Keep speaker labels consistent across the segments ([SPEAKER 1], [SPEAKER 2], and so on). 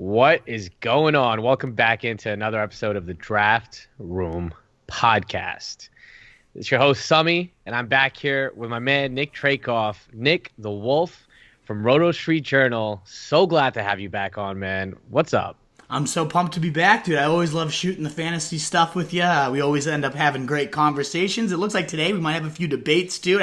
[SPEAKER 1] What is going on? Welcome back into another episode of the Draft Room Podcast. It's your host, Sami, and I'm back here with my man, Nick Trakoff. Nick, the Wolf from Roto Street Journal. So glad to have you back on, man. What's up?
[SPEAKER 2] I'm so pumped to be back, dude. I always love shooting the fantasy stuff with you. We always end up having great conversations. It looks like today we might have a few debates, too.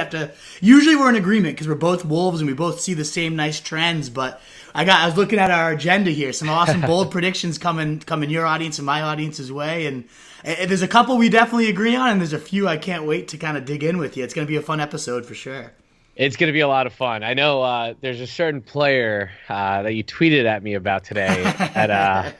[SPEAKER 2] Usually we're in agreement because we're both Wolves and we both see the same nice trends, but I was looking at our agenda here. Some awesome bold predictions coming your audience and my audience's way, and there's a couple we definitely agree on, and there's a few I can't wait to kind of dig in with you. It's going to be a fun episode for sure.
[SPEAKER 1] It's going to be a lot of fun. I know there's a certain player that you tweeted at me about today that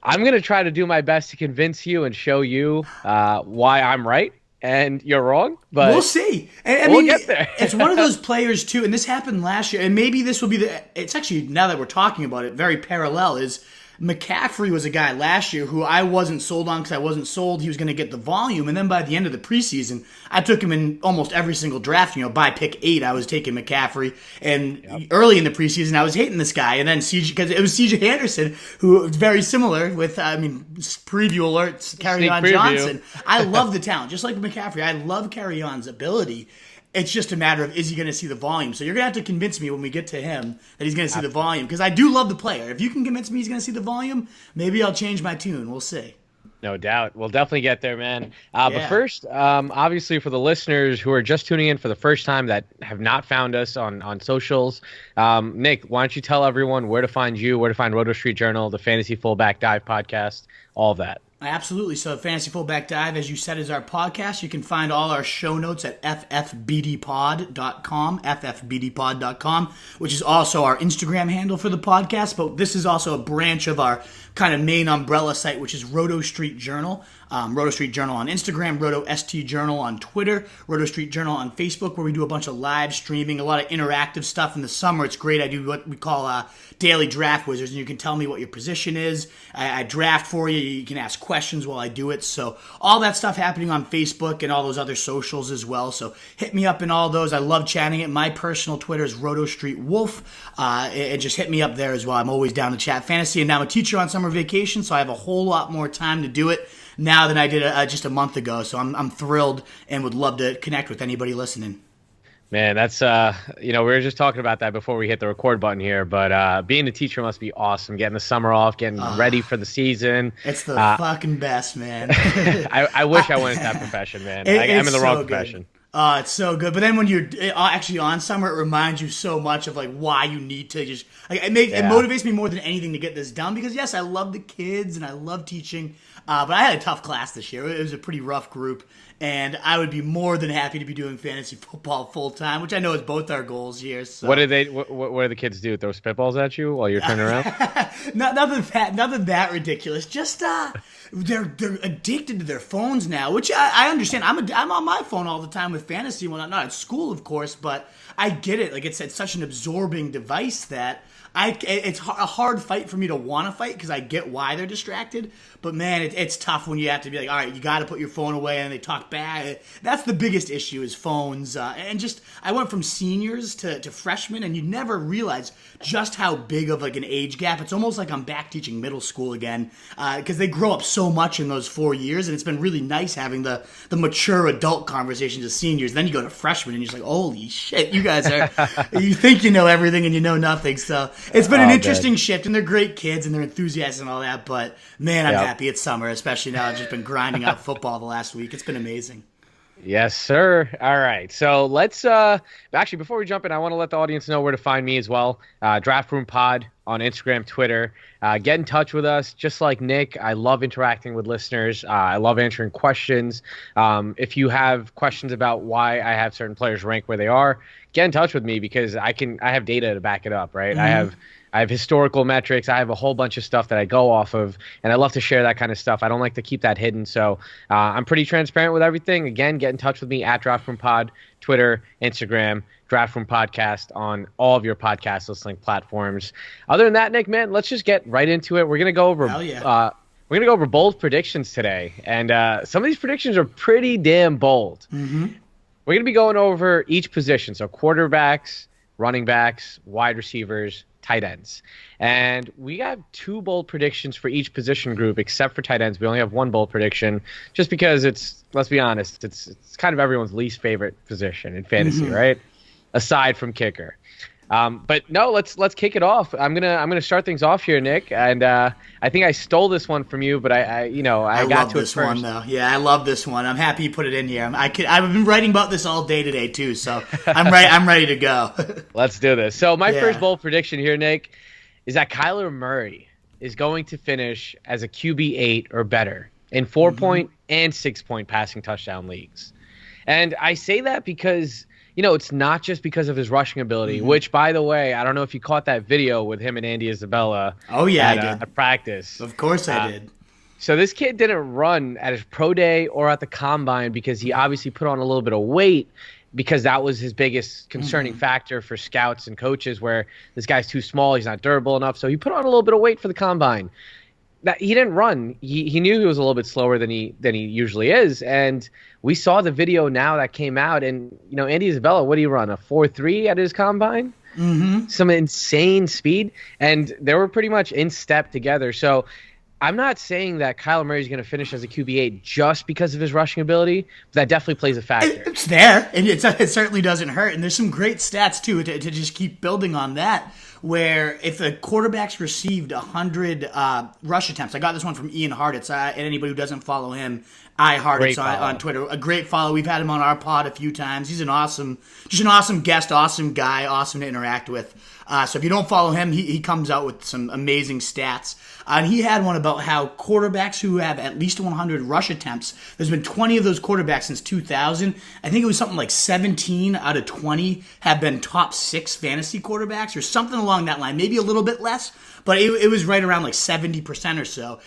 [SPEAKER 1] I'm going to try to do my best to convince you and show you why I'm right and you're wrong. But
[SPEAKER 2] we'll see. I
[SPEAKER 1] we'll
[SPEAKER 2] mean,
[SPEAKER 1] get there.
[SPEAKER 2] It's one of those players, too, and this happened last year, and maybe this will be it's actually, now that we're talking about it, very parallel, is McCaffrey was a guy last year who I wasn't sold on because I wasn't sold he was going to get the volume. And then by the end of the preseason, I took him in almost every single draft. By pick 8, I was taking McCaffrey. And early in the preseason, I was hating this guy. And then because it was CJ Anderson, who was very similar with, preview alerts, Kerryon Johnson. I love the talent. Just like McCaffrey, I love Kerryon's ability. It's just a matter of, is he going to see the volume? So you're going to have to convince me when we get to him that he's going to see the volume. Because I do love the player. If you can convince me he's going to see the volume, maybe I'll change my tune. We'll see.
[SPEAKER 1] No doubt. We'll definitely get there, man. But first, obviously for the listeners who are just tuning in for the first time that have not found us on socials, Nick, why don't you tell everyone where to find you, where to find Roto Street Journal, the Fantasy Fullback Dive podcast, all of that.
[SPEAKER 2] Absolutely. So Fantasy Fullback Dive, as you said, is our podcast. You can find all our show notes at ffbdpod.com, which is also our Instagram handle for the podcast. But this is also a branch of our kind of main umbrella site, which is Roto Street Journal. Roto Street Journal on Instagram, Roto ST Journal on Twitter, Roto Street Journal on Facebook, where we do a bunch of live streaming, a lot of interactive stuff in the summer. It's great. I do what we call daily draft wizards, and you can tell me what your position is. I draft for you. You can ask questions while I do it. So all that stuff happening on Facebook and all those other socials as well. So hit me up in all those. I love chatting it. My personal Twitter is Roto Street Wolf. And just hit me up there as well. I'm always down to chat fantasy. And now I'm a teacher on summer vacation, so I have a whole lot more time to do it now than I did just a month ago. So I'm thrilled and would love to connect with anybody listening.
[SPEAKER 1] Man, that's, we were just talking about that before we hit the record button here, but being a teacher must be awesome, getting the summer off, getting ready for the season.
[SPEAKER 2] It's the fucking best, man.
[SPEAKER 1] I wish I went into that profession, man. I'm in the wrong profession.
[SPEAKER 2] Oh, it's so good. But then when you're actually on summer, it reminds you so much of why you need to just it motivates me more than anything to get this done, because yes, I love the kids and I love teaching, but I had a tough class this year. It was a pretty rough group, and I would be more than happy to be doing fantasy football full time, which I know is both our goals here. So.
[SPEAKER 1] What do the kids do? Throw spitballs at you while you're turning around?
[SPEAKER 2] Nothing that ridiculous. Just they're addicted to their phones now, which I understand. I'm on my phone all the time with fantasy. Well, not at school, of course, but I get it. It's such an absorbing device that it's a hard fight for me to want to fight, because I get why they're distracted. But man, it's tough when you have to be like, all right, you got to put your phone away, and they talk back. That's the biggest issue, is phones. And just, I went from seniors to freshmen, and you never realize just how big of an age gap. It's almost like I'm back teaching middle school again, because they grow up so much in those 4 years, and it's been really nice having the mature adult conversations of seniors. Then you go to freshmen, and you're just like, holy shit, you guys you think you know everything and you know nothing. So it's been an interesting shift, and they're great kids, and they're enthusiasts and all that, but man, I'm happy it's summer, especially now I've just been grinding out football the last week. It's been amazing.
[SPEAKER 1] Yes, sir. All right. So let's actually, before we jump in, I want to let the audience know where to find me as well. Draft Room Pod on Instagram, Twitter. Get in touch with us. Just like Nick, I love interacting with listeners. I love answering questions. If you have questions about why I have certain players ranked where they are, get in touch with me, because I have data to back it up, right? Mm-hmm. I have historical metrics. I have a whole bunch of stuff that I go off of, and I love to share that kind of stuff. I don't like to keep that hidden, so I'm pretty transparent with everything. Again, get in touch with me at Draft Room Pod, Twitter, Instagram, Draft Room Podcast on all of your podcast listening platforms. Other than that, Nick, man, let's just get right into it. We're gonna go over we're gonna go over bold predictions today, and some of these predictions are pretty damn bold.
[SPEAKER 2] Mm-hmm.
[SPEAKER 1] We're gonna be going over each position, so quarterbacks, running backs, wide receivers, tight ends. And we have 2 bold predictions for each position group, except for tight ends. We only have 1 bold prediction, just because let's be honest, it's kind of everyone's least favorite position in fantasy, right? Aside from kicker. But no, let's kick it off. I'm gonna start things off here, Nick, and I think I stole this one from you, but I got
[SPEAKER 2] love
[SPEAKER 1] to
[SPEAKER 2] this
[SPEAKER 1] it first.
[SPEAKER 2] one though. Yeah, I love this one. I'm happy you put it in here. I've been writing about this all day today too, so I'm ready to go.
[SPEAKER 1] Let's do this. So my first bold prediction here, Nick, is that Kyler Murray is going to finish as a QB 8 or better in 4-point and 6-point passing touchdown leagues, and I say that because, it's not just because of his rushing ability, which, by the way, I don't know if you caught that video with him and Andy Isabella.
[SPEAKER 2] Oh, yeah, I did.
[SPEAKER 1] At practice.
[SPEAKER 2] Of course I did.
[SPEAKER 1] So this kid didn't run at his pro day or at the combine because he obviously put on a little bit of weight, because that was his biggest concerning factor for scouts and coaches, where this guy's too small, he's not durable enough. So he put on a little bit of weight for the combine. That he didn't run. He knew he was a little bit slower than he usually is, and we saw the video now that came out, and Andy Isabella, what did he run, a 4.3 at his combine? Some insane speed, and they were pretty much in step together. So I'm not saying that Kyler Murray is going to finish as a QB8 just because of his rushing ability, but that definitely plays a factor.
[SPEAKER 2] It's there, and it certainly doesn't hurt. And there's some great stats too to just keep building on that, where if a quarterback's received 100 rush attempts, I got this one from Ian Hartitz, and anybody who doesn't follow him, Hartitz on Twitter, a great follow. We've had him on our pod a few times. He's an awesome guest, awesome guy, awesome to interact with. So if you don't follow him, he comes out with some amazing stats. And he had one about how quarterbacks who have at least 100 rush attempts, there's been 20 of those quarterbacks since 2000. I think it was something like 17 out of 20 have been top 6 fantasy quarterbacks or something along that line, maybe a little bit less, but it was right around like 70% or so.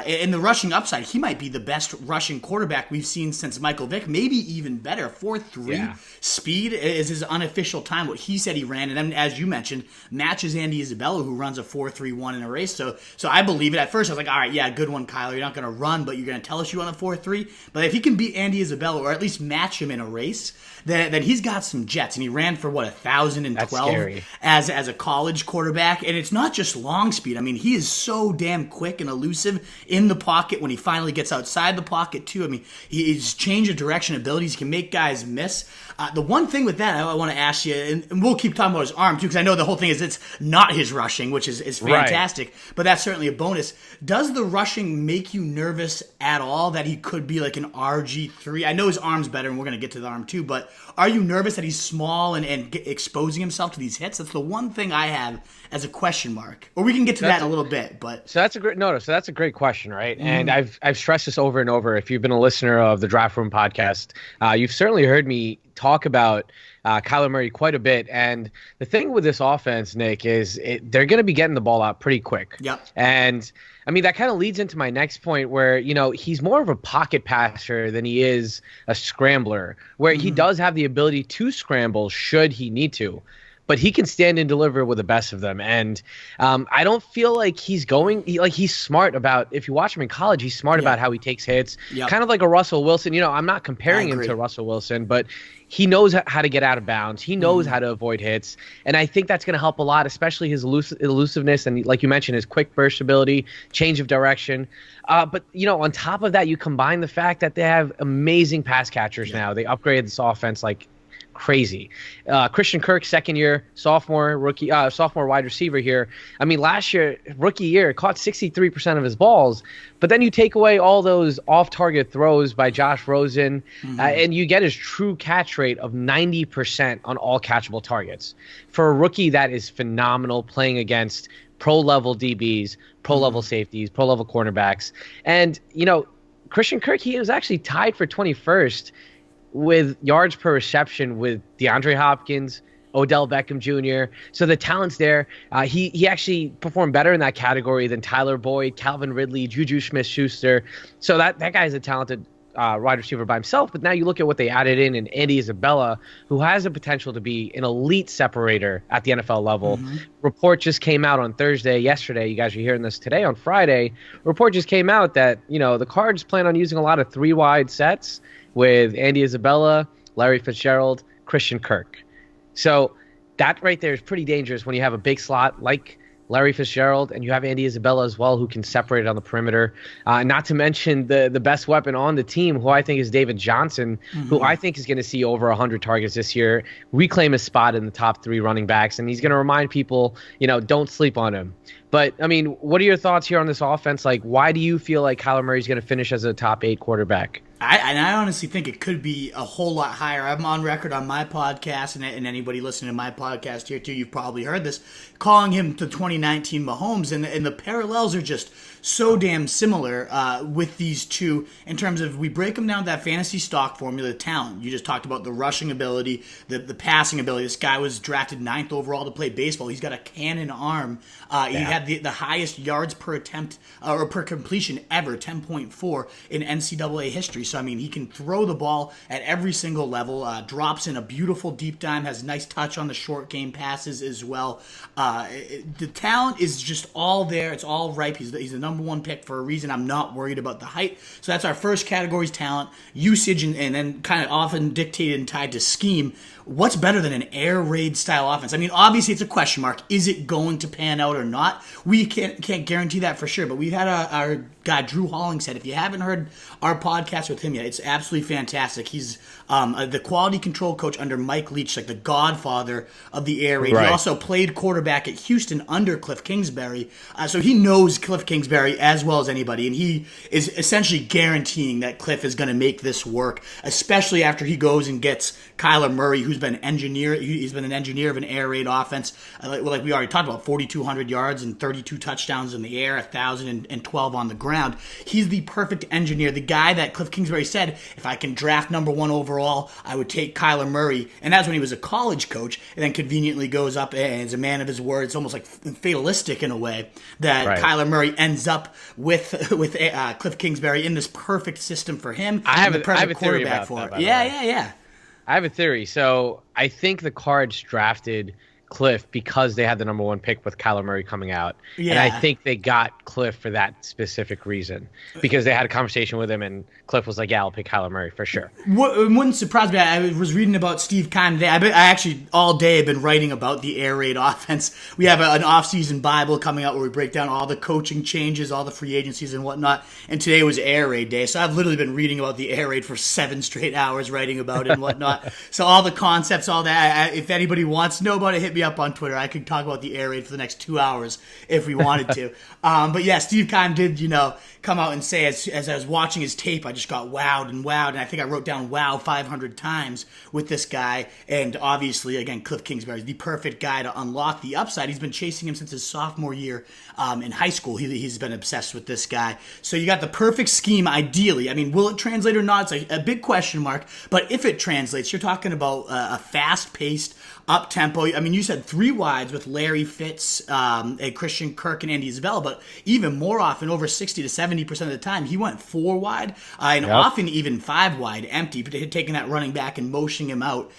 [SPEAKER 2] In the rushing upside, he might be the best rushing quarterback we've seen since Michael Vick, maybe even better. 4.3 speed is his unofficial time, what he said he ran, and then, as you mentioned, matches Andy Isabella, who runs a 4.31 in a race. So I believe it. At first, I was like, all right, yeah, good one, Kyler. You're not going to run, but you're going to tell us you run a 4.3. But if he can beat Andy Isabella, or at least match him in a race, then he's got some jets. And he ran for, 1,012 as a college quarterback. And it's not just long speed. I mean, he is so damn quick and elusive in the pocket when he finally gets outside the pocket, too. I mean, his change of direction abilities can make guys miss. The one thing with that I want to ask you, and we'll keep talking about his arm, too, because I know the whole thing is it's not his rushing, which is fantastic, but that's certainly a bonus. Does the rushing make you nervous at all that he could be like an RG3? I know his arm's better, and we're going to get to the arm, too, but are you nervous that he's small and exposing himself to these hits? That's the one thing I have as a question mark. Or we can get to that in a little bit, but
[SPEAKER 1] so that's a great question, right? And I've stressed this over and over. If you've been a listener of the Draft Room podcast, you've certainly heard me talk about Kyler Murray quite a bit. And the thing with this offense, Nick, is they're going to be getting the ball out pretty quick.
[SPEAKER 2] Yep.
[SPEAKER 1] And I mean, that kind of leads into my next point, where, he's more of a pocket passer than he is a scrambler, where he does have the ability to scramble should he need to. But he can stand and deliver with the best of them. And I don't feel like he's smart about, if you watch him in college, he's smart about how he takes hits. Yep. Kind of like a Russell Wilson. I'm not comparing him to Russell Wilson, but he knows how to get out of bounds. He knows how to avoid hits. And I think that's going to help a lot, especially his elusiveness and, like you mentioned, his quick burst ability, change of direction. But, on top of that, you combine the fact that they have amazing pass catchers now. They upgraded this offense like crazy. Christian Kirk, second year, sophomore wide receiver here. I mean, last year, rookie year, caught 63% of his balls, but then you take away all those off-target throws by Josh Rosen, and you get his true catch rate of 90% on all catchable targets. For a rookie, that is phenomenal, playing against pro-level DBs, pro-level safeties, pro-level cornerbacks. And, Christian Kirk, he was actually tied for 21st with yards per reception with DeAndre Hopkins, Odell Beckham Jr. So the talent's there. He actually performed better in that category than Tyler Boyd, Calvin Ridley, Juju Smith-Schuster. So that guy's a talented wide receiver by himself. But now you look at what they added in Andy Isabella, who has the potential to be an elite separator at the NFL level. Report just came out on yesterday. You guys are hearing this today on Friday. Report just came out that, the Cards plan on using a lot of 3-wide sets with Andy Isabella, Larry Fitzgerald, Christian Kirk. So that right there is pretty dangerous when you have a big slot like Larry Fitzgerald, and you have Andy Isabella as well, who can separate on the perimeter. Not to mention the best weapon on the team, who I think is David Johnson, who I think is going to see over 100 targets this year, reclaim his spot in the top 3 running backs, and he's going to remind people, don't sleep on him. But, I mean, what are your thoughts here on this offense? Like, why do you feel like Kyler Murray is going to finish as a top 8 quarterback?
[SPEAKER 2] I honestly think it could be a whole lot higher. I'm on record on my podcast, and anybody listening to my podcast here too, you've probably heard this, calling him the 2019 Mahomes, and the parallels are just so damn similar with these two in terms of, we break them down to that fantasy stock formula, the talent. You just talked about the rushing ability, the passing ability. This guy was drafted 9th overall to play baseball. He's got a cannon arm. He had the highest yards per attempt or per completion ever, 10.4 in NCAA history. So, I mean, he can throw the ball at every single level, drops in a beautiful deep dime, has nice touch on the short game passes as well. The talent is just all there. It's all ripe. He's the number 1 pick for a reason. I'm not worried about the height. So that's our first category, is talent, usage, and then kind of often dictated and tied to scheme. What's better than an air raid style offense? I mean, obviously it's a question mark. Is it going to pan out or not? We can't guarantee that for sure. But we've had our guy Drew Hollingshead. If you haven't heard our podcast with him yet, it's absolutely fantastic. He's the quality control coach under Mike Leach, like the godfather of the air raid. Right. He also played quarterback at Houston under Cliff Kingsbury, so he knows Cliff Kingsbury as well as anybody, and he is essentially guaranteeing that Cliff is going to make this work, especially after he goes and gets Kyler Murray, who's been an engineer. He's been an engineer of an air raid offense, like we already talked about, 4,200 yards and 32 touchdowns in the air, 1,012 on the ground. He's the perfect engineer, the guy that Cliff Kingsbury said, if I can draft number 1 overall, I would take Kyler Murray. And that's when he was a college coach, and then conveniently goes up and is a man of his word. It's almost like fatalistic in a way that right. Kyler Murray ends up with Cliff Kingsbury in this perfect system for him.
[SPEAKER 1] I have a theory about that.
[SPEAKER 2] Yeah.
[SPEAKER 1] I have a theory. So I think the Cards drafted Cliff because they had the number 1 pick with Kyler Murray coming out. Yeah. And I think they got Cliff for that specific reason, because they had a conversation with him and Cliff was like, yeah, I'll pick Kyler Murray for sure.
[SPEAKER 2] It wouldn't surprise me. I was reading about Steve Keim today. I actually all day have been writing about the air raid offense. We have an off-season Bible coming out where we break down all the coaching changes, all the free agencies and whatnot. And today was air raid day. So I've literally been reading about the air raid for 7 straight hours, writing about it and whatnot. So all the concepts, all that, if anybody wants to know about it, hit me up on Twitter. I could talk about the air raid for the next 2 hours if we wanted to. But yeah, Steve Keim did, come out and say, as I was watching his tape, I just got wowed. And I think I wrote down wow 500 times with this guy. And obviously, again, Cliff Kingsbury is the perfect guy to unlock the upside. He's been chasing him since his sophomore year in high school. He's been obsessed with this guy. So you got the perfect scheme, ideally. I mean, will it translate or not? It's a big question mark. But if it translates, you're talking about a fast-paced, up-tempo. I mean, you said 3 wides with Larry Fitz, Christian Kirk, and Andy Isabella, but even more often, over 60 to 70% of the time, he went 4 wide, and often even 5 wide, empty, taking that running back and motioning him out.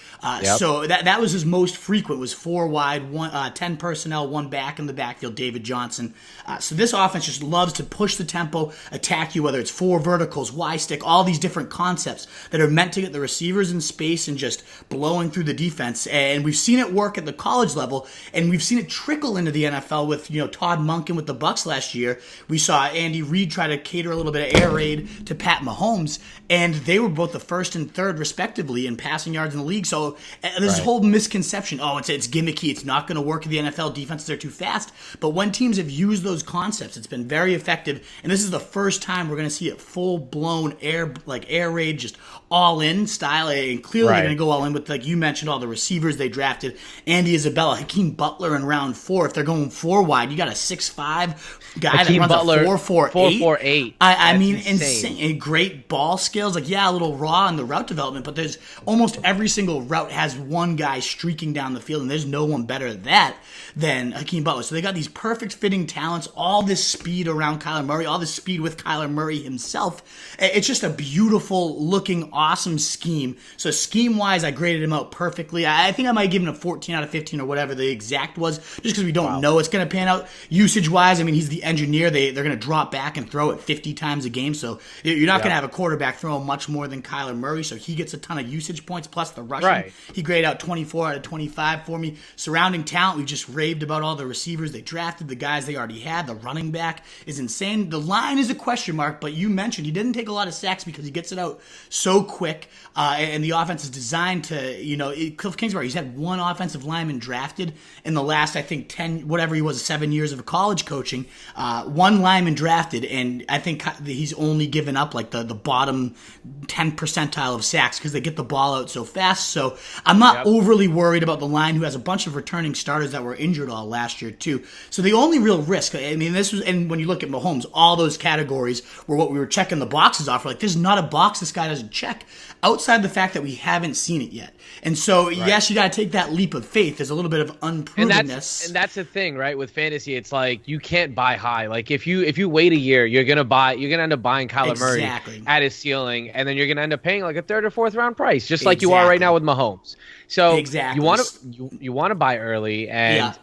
[SPEAKER 2] So that was his most frequent, was 4 wide, 10 personnel, 1 back in the backfield, David Johnson. So this offense just loves to push the tempo, attack you, whether it's 4 verticals, Y-stick, all these different concepts that are meant to get the receivers in space and just blowing through the defense. And we've seen it work at the college level, and we've seen it trickle into the NFL with Todd Monken with the Bucs last year. We saw Andy Reid try to cater a little bit of air raid to Pat Mahomes, and they were both the 1st and 3rd respectively in passing yards in the league. So there's this whole misconception, it's gimmicky, it's not going to work in the NFL, defenses are too fast. But when teams have used those concepts, it's been very effective, and this is the first time we're going to see it full-blown air raid, just all-in style, and clearly they're going to go all in with, like you mentioned, all the receivers they drafted, Andy Isabella, Hakeem Butler in round 4. If they're going 4 wide, you got a 6'5" guy Hakeem that runs Butler, a 4.48. I mean, insane. Great ball skills. A little raw in the route development, but there's almost every single route has one guy streaking down the field, and there's no one better at that than Hakeem Butler. So they got these perfect fitting talents, all this speed around Kyler Murray, all this speed with Kyler Murray himself. It's just a beautiful looking, awesome scheme. So scheme-wise, I graded him out perfectly. I think I might give giving him 14 out of 15 or whatever the exact was, just because we don't know it's going to pan out. Usage-wise, I mean, he's the engineer. They're going to drop back and throw it 50 times a game, so you're not going to have a quarterback throw much more than Kyler Murray, so he gets a ton of usage points, plus the rushing.
[SPEAKER 1] Right.
[SPEAKER 2] He graded out 24 out of 25 for me. Surrounding talent, we just raved about all the receivers they drafted, the guys they already had. The running back is insane. The line is a question mark, but you mentioned he didn't take a lot of sacks because he gets it out so quick, and the offense is designed to, Cliff Kingsbury, he's had one offensive lineman drafted in the last, I think, 10, whatever he was, 7 years of college coaching. One lineman drafted, and I think he's only given up like the bottom 10 percentile of sacks because they get the ball out so fast. So I'm not overly worried about the line, who has a bunch of returning starters that were injured all last year too. So the only real risk, I mean, this was, and when you look at Mahomes, all those categories were what we were checking the boxes off. We're like, there's not a box this guy doesn't check, outside the fact that we haven't seen it yet. And so, yes, you got to take that leap of faith. There's a little bit of unprovenness.
[SPEAKER 1] And that's the thing, right? With fantasy, it's like you can't buy high. Like if you wait a year, you're gonna end up buying Kyler Murray at his ceiling, and then you're gonna end up paying like a third or fourth round price, just like you are right now with Mahomes. So you want to buy early, and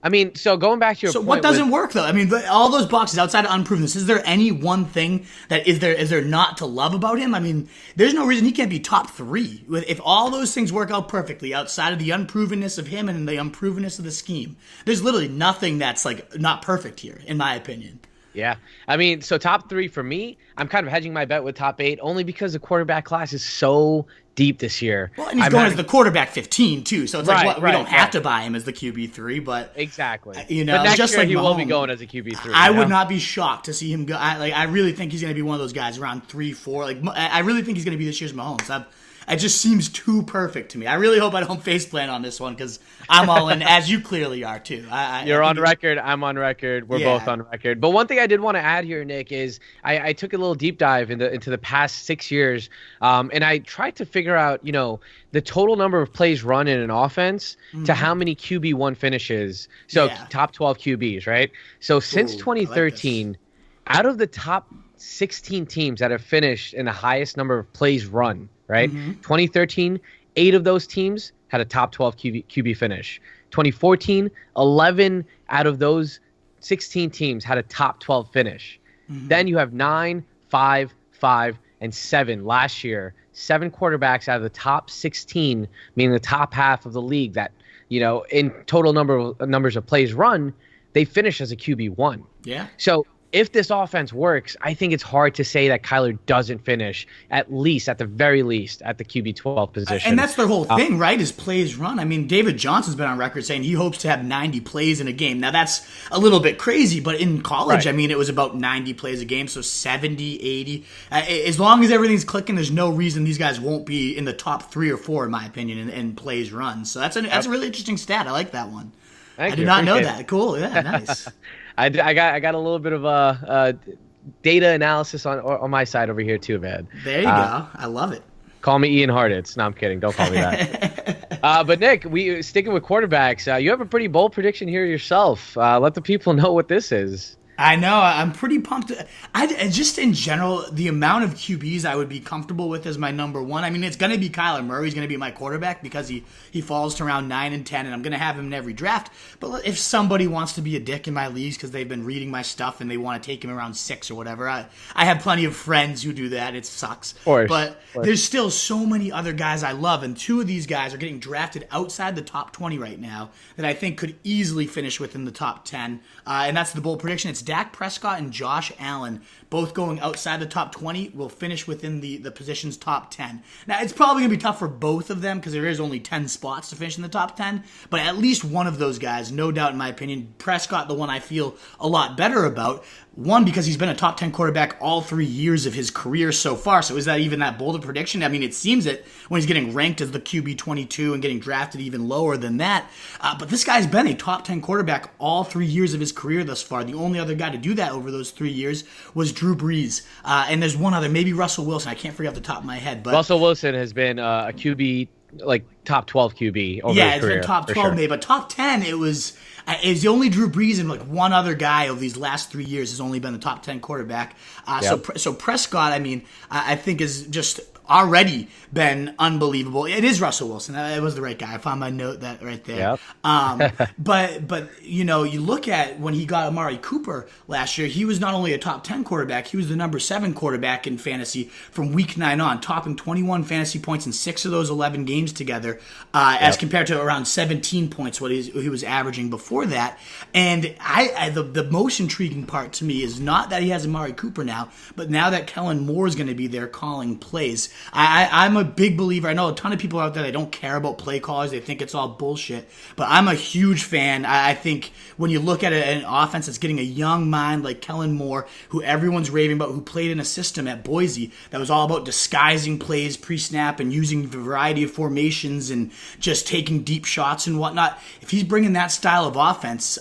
[SPEAKER 1] I mean, so going back to your point,
[SPEAKER 2] what doesn't work though? I mean, all those boxes outside of unprovenness. Is there any one thing that is there not to love about him? I mean, there's no reason he can't be top 3 if all those things work out perfectly outside of the unprovenness of him and the unprovenness of the scheme. There's literally nothing that's like not perfect here, in my opinion.
[SPEAKER 1] Yeah. I mean, so top 3 for me, I'm kind of hedging my bet with top 8 only because the quarterback class is so deep this year.
[SPEAKER 2] Well, and he's going as the quarterback 15 too, so it's we don't have to buy him as the QB3, but
[SPEAKER 1] exactly.
[SPEAKER 2] But next
[SPEAKER 1] just
[SPEAKER 2] year
[SPEAKER 1] he
[SPEAKER 2] Mahomes,
[SPEAKER 1] will be going as a QB3.
[SPEAKER 2] I would not be shocked to see him go. I really think he's going to be one of those guys around 3-4. Like I really think he's going to be this year's Mahomes. It just seems too perfect to me. I really hope I don't faceplant on this one because I'm all in, as you clearly are too.
[SPEAKER 1] You're on record. I'm on record. We're both on record. But one thing I did want to add here, Nick, is I took a little deep dive into the past 6 years, and I tried to figure out, the total number of plays run in an offense to how many QB1 finishes. So top 12 QBs, right? So since 2013, out of the top 16 teams that have finished in the highest number of plays run, right? 2013, 8 of those teams had a top 12 QB finish. 2014, 11 out of those 16 teams had a top 12 finish. Then you have 9, 5, 5, and 7 last year. 7 quarterbacks out of the top 16, meaning the top half of the league that, in total numbers of plays run, they finish as a QB1.
[SPEAKER 2] Yeah.
[SPEAKER 1] So if this offense works, I think it's hard to say that Kyler doesn't finish at the very least, at the QB12 position.
[SPEAKER 2] And that's their whole thing, right, is plays run. I mean, David Johnson's been on record saying he hopes to have 90 plays in a game. Now, that's a little bit crazy, but in college, I mean, it was about 90 plays a game, so 70, 80. As long as everything's clicking, there's no reason these guys won't be in the top 3 or 4, in my opinion, in plays run. So that's a really interesting stat. I like that one. I did not know that. Cool. Yeah, nice.
[SPEAKER 1] I got a little bit of data analysis on my side over here too, man.
[SPEAKER 2] There you go. I love it.
[SPEAKER 1] Call me Ian Harditz. No, I'm kidding. Don't call me that. But Nick, we sticking with quarterbacks. You have a pretty bold prediction here yourself. Let the people know what this is.
[SPEAKER 2] I know. I'm pretty pumped. Just in general, the amount of QBs I would be comfortable with as my number one. I mean, it's going to be Kyler Murray. He's going to be my quarterback because he falls to around 9 and 10, and I'm going to have him in every draft. But if somebody wants to be a dick in my leagues because they've been reading my stuff and they want to take him around 6 or whatever, I have plenty of friends who do that. It sucks.
[SPEAKER 1] Of course.
[SPEAKER 2] But there's still so many other guys I love, and 2 of these guys are getting drafted outside the top 20 right now that I think could easily finish within the top 10. And that's the bold prediction. It's Dak Prescott and Josh Allen, both going outside the top 20, will finish within the position's top 10. Now, it's probably going to be tough for both of them because there is only 10 spots to finish in the top 10, but at least one of those guys, no doubt in my opinion, Prescott, the one I feel a lot better about. One, because he's been a top 10 quarterback all 3 years of his career so far. So is that even that bold a prediction? I mean, it seems it when he's getting ranked as the QB 22 and getting drafted even lower than that. But this guy's been a top 10 quarterback all 3 years of his career thus far. The only other guy to do that over those 3 years was Drew Brees. And there's one other, maybe Russell Wilson. I can't figure off the top of my head. But
[SPEAKER 1] Russell Wilson has been a QB, like top 12 QB over his career.
[SPEAKER 2] Yeah, it's been top 12 maybe, but top 10 it was the only Drew Brees and like one other guy over these last 3 years has only been the top 10 quarterback. So Prescott, I mean, I think is just already been unbelievable. It is Russell Wilson. That was the right guy. I found my note that right there.
[SPEAKER 1] Yep.
[SPEAKER 2] But you look at when he got Amari Cooper last year, he was not only a top 10 quarterback, he was the number 7 quarterback in fantasy from week 9 on, topping 21 fantasy points in 6 of those 11 games together, as compared to around 17 points what he was averaging before that. And the most intriguing part to me is not that he has Amari Cooper now, but now that Kellen Moore is going to be there calling plays. I'm a big believer. I know a ton of people out there that don't care about play callers. They think it's all bullshit. But I'm a huge fan. I think when you look at an offense that's getting a young mind like Kellen Moore, who everyone's raving about, who played in a system at Boise that was all about disguising plays pre-snap and using a variety of formations and just taking deep shots and whatnot. If he's bringing that style of offense,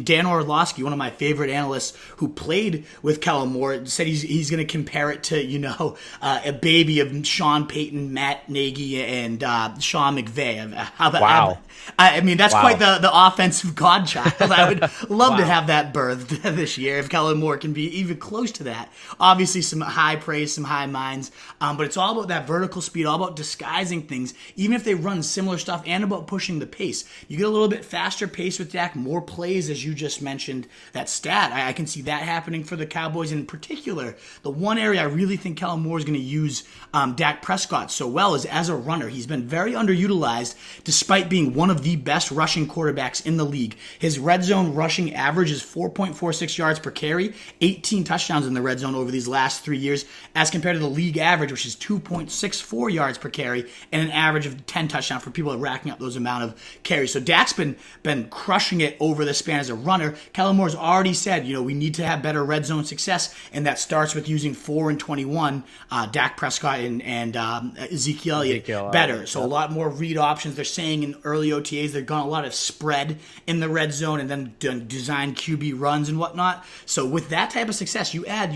[SPEAKER 2] Dan Orlovsky, one of my favorite analysts who played with Kellen Moore, said he's going to compare it to, a baby of Sean Payton, Matt Nagy, and Sean McVay.
[SPEAKER 1] Wow.
[SPEAKER 2] I mean, that's quite the offensive godchild. I would love to have that birthed this year if Kellen Moore can be even close to that. Obviously, some high praise, some high minds, but it's all about that vertical speed, all about disguising things, even if they run similar stuff, and about pushing the pace. You get a little bit faster pace with Dak, more plays, as you just mentioned, that stat. I can see that happening for the Cowboys. In particular, the one area I really think Kellen Moore is going to use Dak Prescott so well is as a runner. He's been very underutilized despite being one of the best rushing quarterbacks in the league. His red zone rushing average is 4.46 yards per carry, 18 touchdowns in the red zone over these last 3 years, as compared to the league average, which is 2.64 yards per carry, and an average of 10 touchdowns for people racking up those amount of carries. So Dak's been crushing it over the span as a runner. Kellen Moore's already said, we need to have better red zone success, and that starts with using 4 and 21, Dak Prescott and Ezekiel Elliott better. So a lot more read options. They're saying in early OTAs they've gone a lot of spread in the red zone and then design QB runs and whatnot. So with that type of success, you add,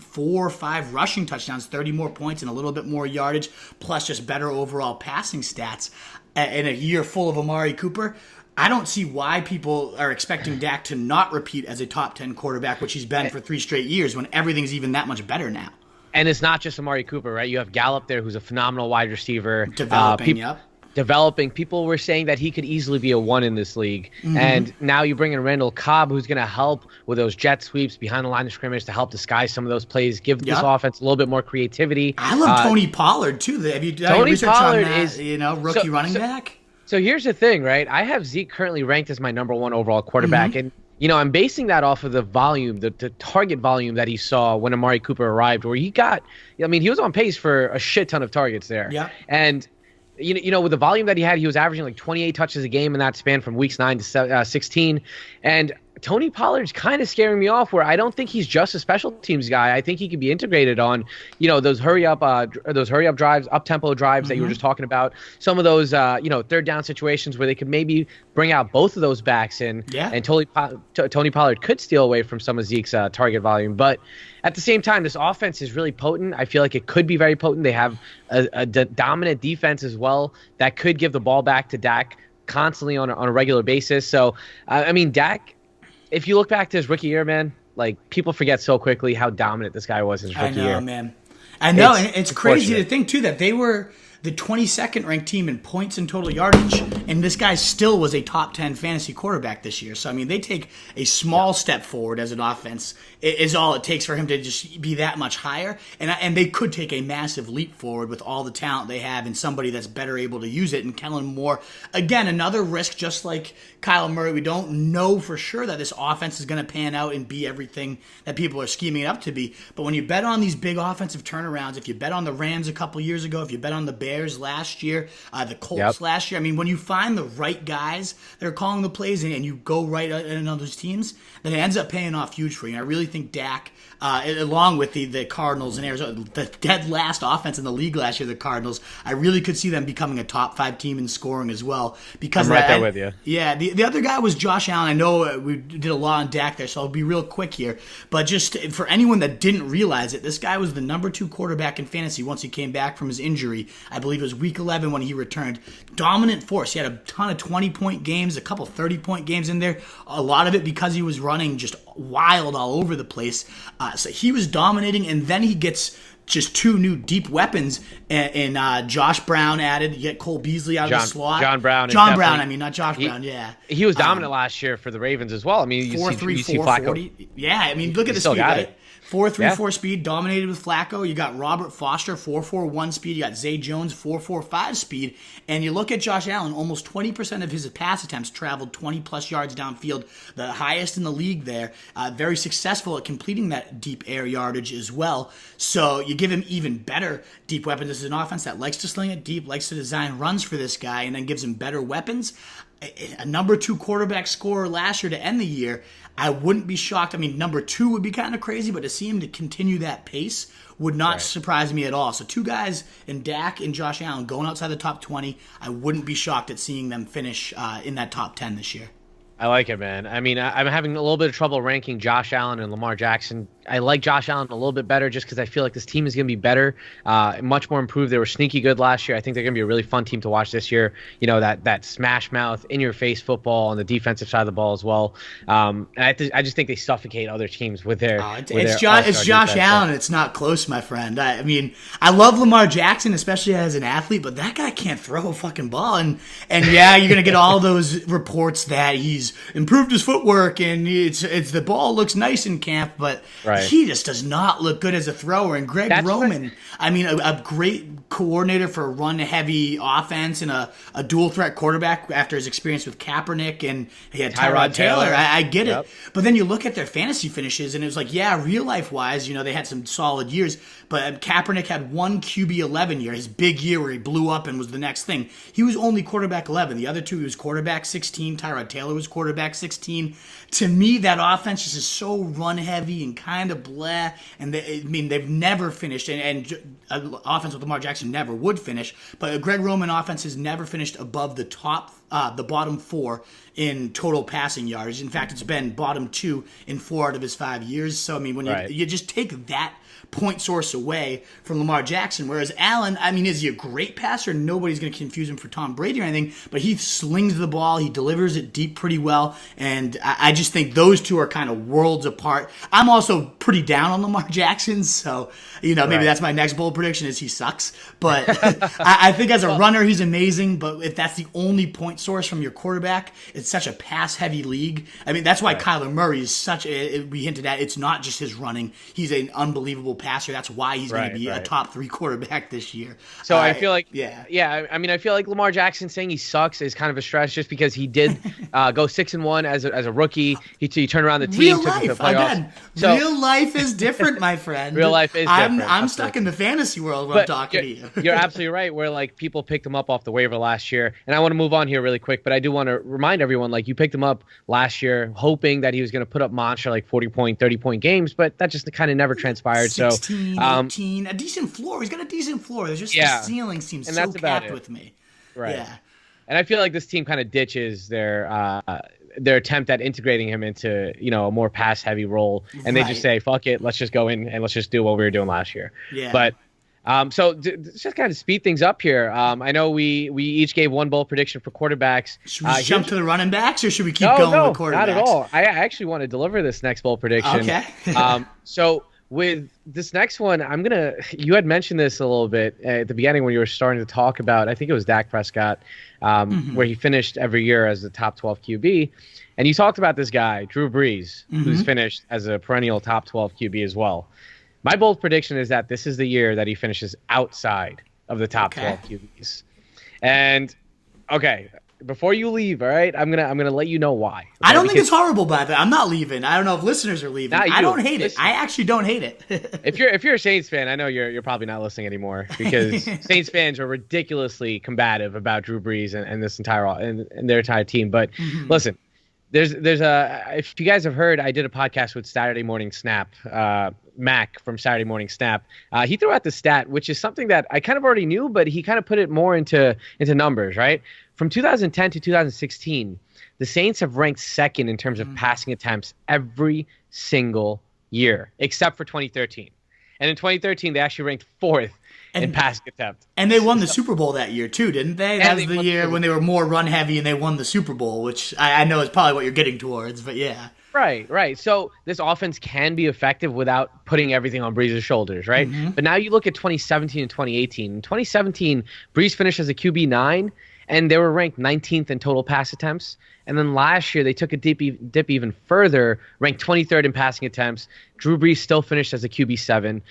[SPEAKER 2] 4 or 5 rushing touchdowns, 30 more points, and a little bit more yardage, plus just better overall passing stats in a year full of Amari Cooper. I don't see why people are expecting Dak to not repeat as a top 10 quarterback, which he's been for 3 straight years, when everything's even that much better now.
[SPEAKER 1] And it's not just Amari Cooper, right? You have Gallup there, who's a phenomenal wide receiver.
[SPEAKER 2] Developing.
[SPEAKER 1] People were saying that he could easily be a 1 in this league. Mm-hmm. And now you bring in Randall Cobb, who's going to help with those jet sweeps behind the line of scrimmage to help disguise some of those plays, give this offense a little bit more creativity.
[SPEAKER 2] I love Tony Pollard, too. Have you done research on that, rookie running back?
[SPEAKER 1] So here's the thing, right? I have Zeke currently ranked as my number 1 overall quarterback. Mm-hmm. And I'm basing that off of the volume, the target volume that he saw when Amari Cooper arrived, where he was on pace for a shit ton of targets there.
[SPEAKER 2] Yeah.
[SPEAKER 1] And with the volume that he had, he was averaging like 28 touches a game in that span from weeks 9 to 16. And Tony Pollard's kind of scaring me off, where I don't think he's just a special teams guy. I think he can be integrated on, those hurry up drives, up tempo drives that you were just talking about. Some of those, third down situations where they could maybe bring out both of those backs in. Yeah. And Tony Pollard could steal away from some of Zeke's target volume. But at the same time, this offense is really potent. I feel like it could be very potent. They have a dominant defense as well that could give the ball back to Dak constantly on a regular basis. So, Dak, if you look back to his rookie year, man, like, people forget so quickly how dominant this guy was in his rookie year.
[SPEAKER 2] Man. I know, and it's crazy to think, too, that they were the 22nd ranked team in points and total yardage, and this guy still was a top 10 fantasy quarterback this year. So, they take a small step forward as an offense is all it takes for him to just be that much higher. And they could take a massive leap forward with all the talent they have and somebody that's better able to use it. And Kellen Moore, again, another risk, just like Kyler Murray. We don't know for sure that this offense is going to pan out and be everything that people are scheming it up to be. But when you bet on these big offensive turnarounds, if you bet on the Rams a couple years ago, if you bet on the Bears last year, the Colts last year, when you find the right guys that are calling the plays and you go right in on those teams, then it ends up paying off huge for you. And I really think Dak, along with the Cardinals and Arizona, the dead last offense in the league last year, the Cardinals, I really could see them becoming a top 5 team in scoring as well. Because
[SPEAKER 1] I'm right there with you.
[SPEAKER 2] Yeah, the other guy was Josh Allen. I know we did a lot on Dak there, so I'll be real quick here. But just for anyone that didn't realize it, this guy was the number 2 quarterback in fantasy once he came back from his injury. I believe it was week 11 when he returned. Dominant force. He had a ton of 20-point games, a couple 30-point games in there. A lot of it because he was running just wild all over the place. So he was dominating, and then he gets just two new deep weapons, and Josh Brown added. You get Cole Beasley out of the slot.
[SPEAKER 1] John Brown.
[SPEAKER 2] I mean, not Josh Brown. Yeah,
[SPEAKER 1] he was dominant last year for the Ravens as well. I mean, you see Flacco.
[SPEAKER 2] 40. Yeah, I mean, look at the speed. Right? 4.34 speed, dominated with Flacco. You got Robert Foster, 4.41 speed. You got Zay Jones, 4.45 speed. And you look at Josh Allen, almost 20% of his pass attempts traveled 20-plus yards downfield, the highest in the league there. Very successful at completing that deep air yardage as well. So you give him even better deep weapons. This is an offense that likes to sling it deep, likes to design runs for this guy, and then gives him better weapons. A number 2 quarterback scorer last year to end the year, I wouldn't be shocked. I mean, number 2 would be kind of crazy, but to see him to continue that pace would not surprise me at all. So 2 guys in Dak and Josh Allen going outside the top 20, I wouldn't be shocked at seeing them finish in that top 10 this year.
[SPEAKER 1] I like it, man. I mean, I'm having a little bit of trouble ranking Josh Allen and Lamar Jackson. I like Josh Allen a little bit better just because I feel like this team is going to be better, much more improved. They were sneaky good last year. I think they're going to be a really fun team to watch this year. You know, that smash mouth, in-your-face football on the defensive side of the ball as well. And I just think they suffocate other teams with their
[SPEAKER 2] it's Josh Allen. It's not close, my friend. I mean, I love Lamar Jackson, especially as an athlete, but that guy can't throw a fucking ball. And yeah, you're going to get all those reports that he's improved his footwork and it's the ball looks nice in camp, but he just does not look good as a thrower. And Greg Roman, I mean, a great coordinator for a run-heavy offense and a dual-threat quarterback after his experience with Kaepernick, and he had Tyrod Taylor. I get it. But then you look at their fantasy finishes, and it was like, yeah, real-life-wise, you know, they had some solid years, but Kaepernick had one QB 11 year, his big year where he blew up and was the next thing. He was only quarterback 11. The other 2, he was quarterback 16. Tyrod Taylor was quarterback 16. To me, that offense just is so run-heavy and kind of blah. And they've never finished, and offense with Lamar Jackson never would finish. But a Greg Roman offense has never finished above the bottom 4 in total passing yards. In fact, it's been bottom 2 in 4 out of his 5 years. So I mean, when you just take that point source away from Lamar Jackson, whereas Allen, I mean, is he a great passer? Nobody's going to confuse him for Tom Brady or anything, but he slings the ball, he delivers it deep pretty well, and I just think those 2 are kind of worlds apart. I'm also pretty down on Lamar Jackson, so, you know, maybe that's my next bold prediction is he sucks, but I think as a runner, he's amazing, but if that's the only point source from your quarterback, it's such a pass-heavy league. I mean, that's why Kyler Murray is we hinted at, it's not just his running, he's an unbelievable passer. That's why he's going to be a top 3 quarterback this year.
[SPEAKER 1] So I feel like, I mean, I feel like Lamar Jackson saying he sucks is kind of a stretch just because he did go 6-1 as a rookie. He turned around the team.
[SPEAKER 2] Real life, again. Real life is different, my friend.
[SPEAKER 1] Real life is different.
[SPEAKER 2] I'm stuck in the fantasy world when I'm talking to you.
[SPEAKER 1] You're absolutely right. Where like people picked him up off the waiver last year, and I want to move on here really quick, but I do want to remind everyone, like you picked him up last year, hoping that he was going to put up monster like 40-point, 30-point games, but that just kind of never transpired.
[SPEAKER 2] 16, 18, a decent floor. He's got a decent floor. There's just the ceiling seems so capped with me.
[SPEAKER 1] Right. Yeah. And I feel like this team kind of ditches their attempt at integrating him into, you know, a more pass heavy role, and they just say, "Fuck it, let's just go in and let's just do what we were doing last year." Yeah. But so let's just kind of speed things up here. I know we each gave one bold prediction for quarterbacks.
[SPEAKER 2] Should we jump to the running backs, or should we keep going with quarterbacks?
[SPEAKER 1] Not at all. I actually want to deliver this next bold prediction.
[SPEAKER 2] Okay.
[SPEAKER 1] So with this next one, you had mentioned this a little bit at the beginning when you were starting to talk about, I think it was Dak Prescott, where he finished every year as the top 12 QB. And you talked about this guy, Drew Brees, who's finished as a perennial top 12 QB as well. My bold prediction is that this is the year that he finishes outside of the top 12 QBs. And, before you leave, all right, I'm gonna let you know why. Okay?
[SPEAKER 2] I don't think it's horrible, by the way. I'm not leaving. I don't know if listeners are leaving. I don't hate it. I actually don't hate it.
[SPEAKER 1] If you're a Saints fan, I know you're probably not listening anymore because Saints fans are ridiculously combative about Drew Brees and this entire and their entire team. But listen, there's if you guys have heard, I did a podcast with Saturday Morning Snap. Mac from Saturday Morning Snap. He threw out the stat, which is something that I kind of already knew, but he kind of put it more into numbers, right? From 2010 to 2016, the Saints have ranked second in terms of passing attempts every single year, except for 2013. And in 2013, they actually ranked fourth in passing attempts.
[SPEAKER 2] And they won the Super Bowl that year, too, didn't they? That was the year when they were more run-heavy and they won the Super Bowl, which I know is probably what you're getting towards, but yeah.
[SPEAKER 1] Right. So this offense can be effective without putting everything on Brees' shoulders, right?
[SPEAKER 2] Mm-hmm.
[SPEAKER 1] But now you look at 2017 and 2018. In 2017, Brees finished as a QB9, and they were ranked 19th in total pass attempts. And then last year, they took a dip even further, ranked 23rd in passing attempts. Drew Brees still finished as a QB7 in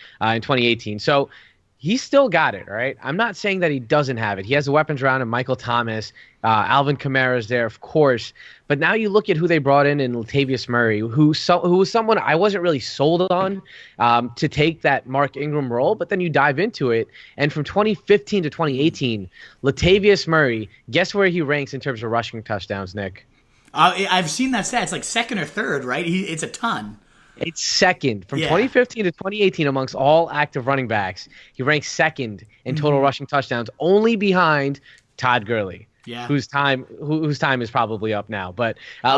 [SPEAKER 1] 2018. So he's still got it, all right? I'm not saying that he doesn't have it. He has the weapons around him, Michael Thomas, Alvin Kamara's there, of course. But now you look at who they brought in Latavius Murray, who was someone I wasn't really sold on to take that Mark Ingram role. But then you dive into it, and from 2015 to 2018, Latavius Murray, guess where he ranks in terms of rushing touchdowns, Nick?
[SPEAKER 2] I've seen that stat. It's like second or third, right? It's a ton.
[SPEAKER 1] It's second. From 2015 to 2018 amongst all active running backs, he ranks second in total rushing touchdowns, only behind Todd Gurley.
[SPEAKER 2] Yeah.
[SPEAKER 1] Whose time is probably up now. But
[SPEAKER 2] you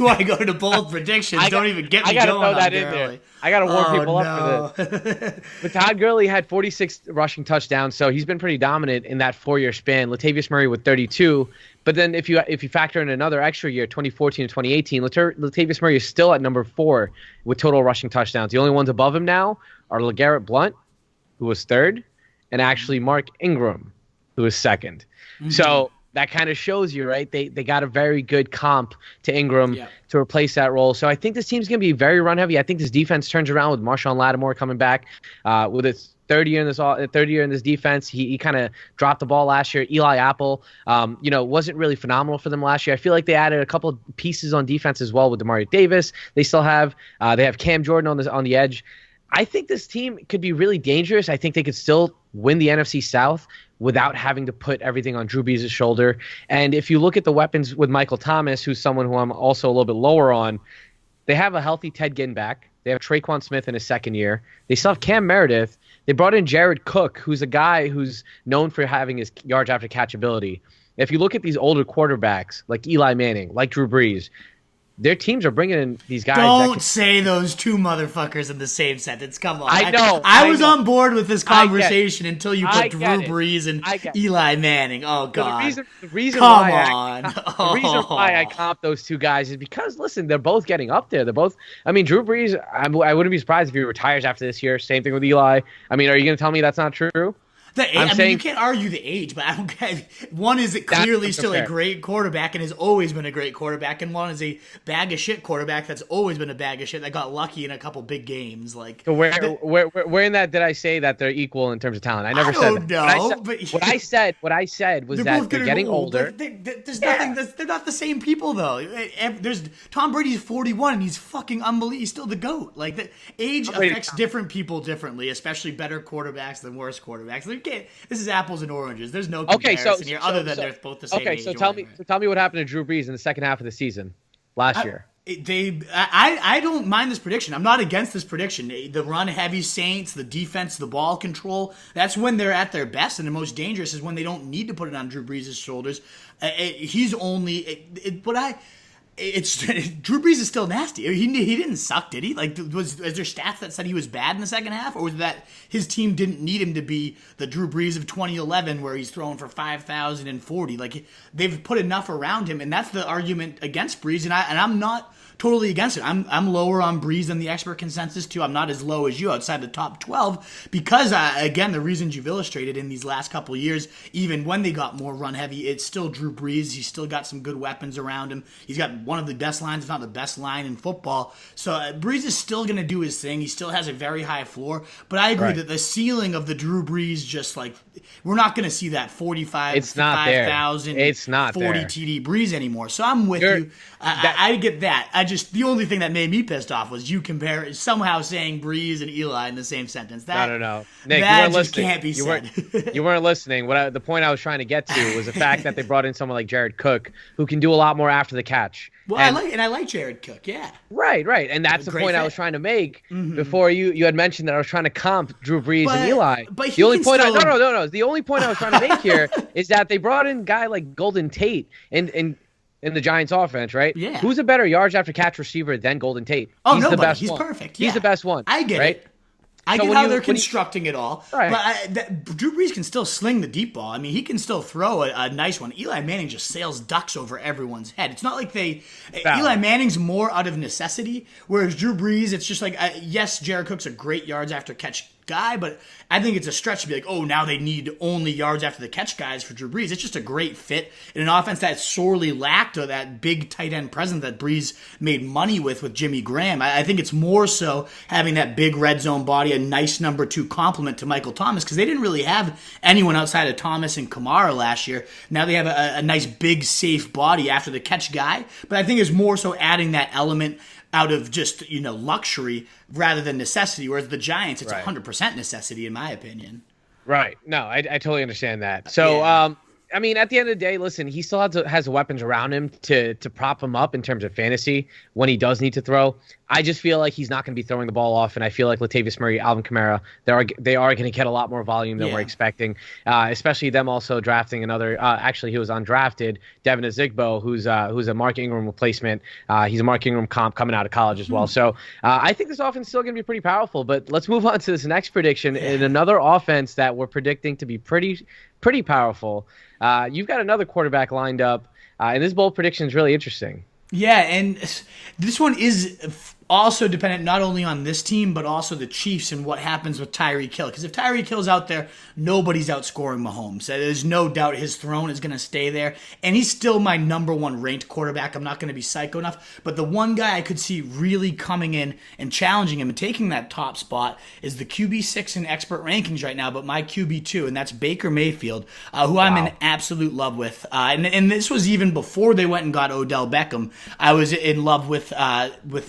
[SPEAKER 2] want to go to bold predictions? Don't even get me going.
[SPEAKER 1] I got to throw that in there. I got to warm people up for this. But Todd Gurley had 46 rushing touchdowns, so he's been pretty dominant in that 4-year span. Latavius Murray with 32. But then if you factor in another extra year, 2014 to 2018, Latavius Murray is still at number 4 with total rushing touchdowns. The only ones above him now are LeGarrette Blount, who was 3rd, and actually Mark Ingram, who was 2nd. Mm-hmm. So that kind of shows you, right? They got a very good comp to Ingram to replace that role. So I think this team's going to be very run heavy. I think this defense turns around with Marshawn Lattimore coming back with its third year in this defense. He kind of dropped the ball last year. Eli Apple, wasn't really phenomenal for them last year. I feel like they added a couple of pieces on defense as well with Demario Davis. They still have Cam Jordan on the edge. I think this team could be really dangerous. I think they could still win the NFC South without having to put everything on Drew Brees' shoulder. And if you look at the weapons with Michael Thomas, who's someone who I'm also a little bit lower on, they have a healthy Ted Ginn back. They have Traquan Smith in his 2nd year. They still have Cam Meredith. They brought in Jared Cook, who's a guy who's known for having his yards after catch ability. If you look at these older quarterbacks like Eli Manning, like Drew Brees, their teams are bringing in these guys.
[SPEAKER 2] Don't say those two motherfuckers in the same sentence. Come on.
[SPEAKER 1] I know.
[SPEAKER 2] I was on board with this conversation until you put Drew Brees and
[SPEAKER 1] it.
[SPEAKER 2] Eli Manning. Oh, God.
[SPEAKER 1] The reason
[SPEAKER 2] why
[SPEAKER 1] I comp those two guys is because, listen, they're both getting up there. They're both – I mean, Drew Brees, I wouldn't be surprised if he retires after this year. Same thing with Eli. I mean, are you going to tell me that's not true?
[SPEAKER 2] You can't argue the age, but I don't get. One is clearly still a great quarterback and has always been a great quarterback, and one is a bag of shit quarterback that's always been a bag of shit that got lucky in a couple big games. Like,
[SPEAKER 1] so where in that did I say that they're equal in terms of talent? I never said that. What I said was that they're getting older.
[SPEAKER 2] There's nothing. They're not the same people though. There's Tom Brady's 41 and he's fucking unbelievable. He's still the GOAT. Like, the age affects different people differently, especially better quarterbacks than worse quarterbacks. This is apples and oranges. There's no comparison here, other than they're both the same age.
[SPEAKER 1] So tell me what happened to Drew Brees in the second half of the season last year.
[SPEAKER 2] I don't mind this prediction. I'm not against this prediction. The run-heavy Saints, the defense, the ball control, that's when they're at their best, and the most dangerous is when they don't need to put it on Drew Brees' shoulders. Drew Brees is still nasty. He didn't suck, did he? Like, was there stats that said he was bad in the second half, or was that his team didn't need him to be the Drew Brees of 2011, where he's throwing for 5,040? Like, they've put enough around him, and that's the argument against Brees. And I'm not totally against it. I'm lower on Brees than the expert consensus too. I'm not as low as you outside the top 12 because again, the reasons you've illustrated in these last couple of years, even when they got more run heavy, it's still Drew Brees. He's still got some good weapons around him. He's got one of the best lines, if not the best line in football. So Brees is still going to do his thing. He still has a very high floor, but I agree that the ceiling of the Drew Brees, just like, we're not going to see that 45,000,
[SPEAKER 1] it's not
[SPEAKER 2] 40
[SPEAKER 1] there.
[SPEAKER 2] TD Brees anymore. So I'm with you. I get that. The only thing that made me pissed off was you somehow saying Brees and Eli in the same sentence.
[SPEAKER 1] No. Nick,
[SPEAKER 2] that
[SPEAKER 1] you weren't
[SPEAKER 2] just
[SPEAKER 1] listening.
[SPEAKER 2] Can't be said.
[SPEAKER 1] You weren't listening. The point I was trying to get to was the fact that they brought in someone like Jared Cook, who can do a lot more after the catch.
[SPEAKER 2] Well, I like Jared Cook, yeah.
[SPEAKER 1] Right, and that's the point I was trying to make before you had mentioned that I was trying to comp Drew Brees and Eli.
[SPEAKER 2] But
[SPEAKER 1] the only point the only point I was trying to make here is that they brought in a guy like Golden Tate in the Giants offense, right?
[SPEAKER 2] Yeah.
[SPEAKER 1] Who's a better yards after catch receiver than Golden Tate?
[SPEAKER 2] Oh, he's the best one. He's perfect. Yeah.
[SPEAKER 1] He's the best one.
[SPEAKER 2] I get
[SPEAKER 1] right?
[SPEAKER 2] it. I get how they're constructing it all,
[SPEAKER 1] right.
[SPEAKER 2] but Drew Brees can still sling the deep ball. I mean, he can still throw a nice one. Eli Manning just sails ducks over everyone's head. It's not like Eli Manning's more out of necessity, whereas Drew Brees, it's just like, yes, Jared Cook's a great yards after catch guy, but I think it's a stretch to be like, oh, now they need only yards after the catch guys for Drew Brees. It's just a great fit in an offense that sorely lacked that big tight end presence that Brees made money with Jimmy Graham. I think it's more so having that big red zone body, a nice number 2 complement to Michael Thomas, because they didn't really have anyone outside of Thomas and Kamara last year. Now they have a nice big safe body after the catch guy, but I think it's more so adding that element out of just, luxury rather than necessity, whereas the Giants, it's 100% necessity in my opinion.
[SPEAKER 1] Right. No, I totally understand that. So, I mean, at the end of the day, listen, he still has weapons around him to prop him up in terms of fantasy when he does need to throw. I just feel like he's not going to be throwing the ball off, and I feel like Latavius Murray, Alvin Kamara, they are going to get a lot more volume than we're expecting, especially them also drafting another. Actually, he was undrafted, Devin Azigbo, who's a Mark Ingram replacement. He's a Mark Ingram comp coming out of college as well. So I think this offense is still going to be pretty powerful. But let's move on to this next prediction in another offense that we're predicting to be pretty powerful. You've got another quarterback lined up, and this bold prediction is really interesting.
[SPEAKER 2] Yeah, and this one is also dependent not only on this team, but also the Chiefs and what happens with Tyreek Hill. Because if Tyreek Hill's out there, nobody's outscoring Mahomes. There's no doubt his throne is going to stay there. And he's still my number 1 ranked quarterback. I'm not going to be psycho enough. But the one guy I could see really coming in and challenging him and taking that top spot is the QB6 in expert rankings right now, but my QB2, and that's Baker Mayfield, who I'm in absolute love with. And this was even before they went and got Odell Beckham. I was in love with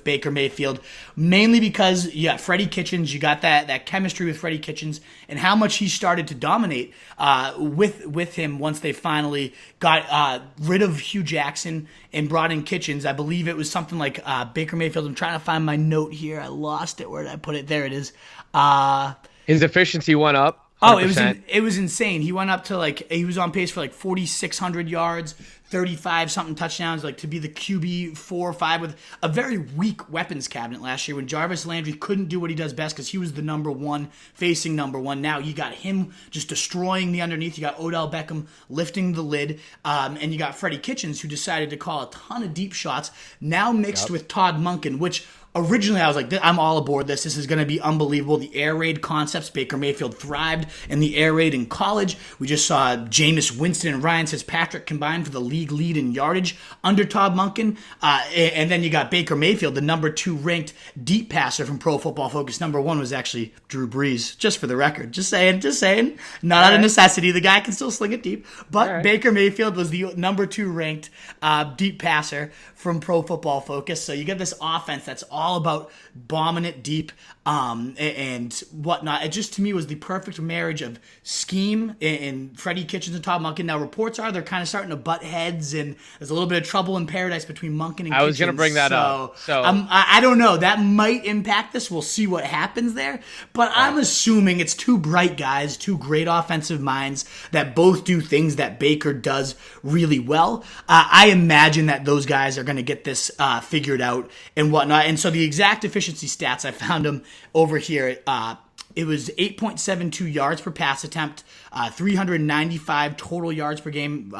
[SPEAKER 2] Baker Mayfield, mainly because you got Freddie Kitchens, you got that chemistry with Freddie Kitchens, and how much he started to dominate with him once they finally got rid of Hugh Jackson and brought in Kitchens. I believe it was something like Baker Mayfield. I'm trying to find my note here. I lost it. Where did I put it? There it is.
[SPEAKER 1] His efficiency went up. 100%.
[SPEAKER 2] Oh, it was insane. He went up to he was on pace for 4,600 yards, 35 something touchdowns, to be the QB 4 or 5 with a very weak weapons cabinet last year when Jarvis Landry couldn't do what he does best because he was the number 1 facing number 1. Now you got him just destroying the underneath. You got Odell Beckham lifting the lid, and you got Freddie Kitchens who decided to call a ton of deep shots. Now mixed with Todd Monken, which originally, I was like, I'm all aboard this. This is going to be unbelievable. The air raid concepts, Baker Mayfield thrived in the air raid in college. We just saw Jameis Winston and Ryan Fitzpatrick combined for the league lead in yardage under Todd Monken. And then you got Baker Mayfield, the number 2 ranked deep passer from Pro Football Focus. Number 1 was actually Drew Brees, just for the record. Just saying. Not out of necessity. The guy can still sling it deep. But Baker Mayfield was the number 2 ranked deep passer from Pro Football Focus. So you get this offense that's all about bombing it deep and whatnot. It just, to me, was the perfect marriage of scheme and Freddie Kitchens and Todd Monken. Now, reports are they're kind of starting to butt heads, and there's a little bit of trouble in paradise between Monken and Kitchens.
[SPEAKER 1] I was going to bring that up. So
[SPEAKER 2] I don't know. That might impact this. We'll see what happens there. But I'm assuming it's 2 bright guys, 2 great offensive minds that both do things that Baker does really well. I imagine that those guys are going to get this figured out and whatnot. And so the exact efficiency stats, I found them over here. It was 8.72 yards per pass attempt, 395 total yards per game,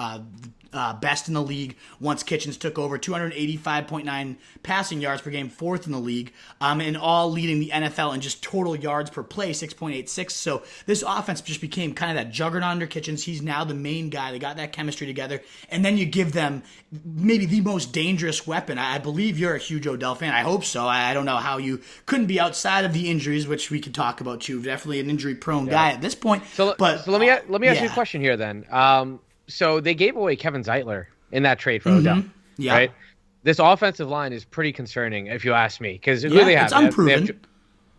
[SPEAKER 2] best in the league once Kitchens took over, 285.9 passing yards per game, 4th in the league, and all leading the NFL in just total yards per play, 6.86. So this offense just became kind of that juggernaut under Kitchens. He's now the main guy. They got that chemistry together, and then you give them maybe the most dangerous weapon. I believe you're a huge Odell fan. I hope so. I don't know how you couldn't be outside of the injuries, which we could talk about too. Definitely an injury-prone guy at this point.
[SPEAKER 1] So let me ask you a question here then. So they gave away Kevin Zeitler in that trade for Odell, right? This offensive line is pretty concerning, if you ask me, because who they have?
[SPEAKER 2] It's unproven.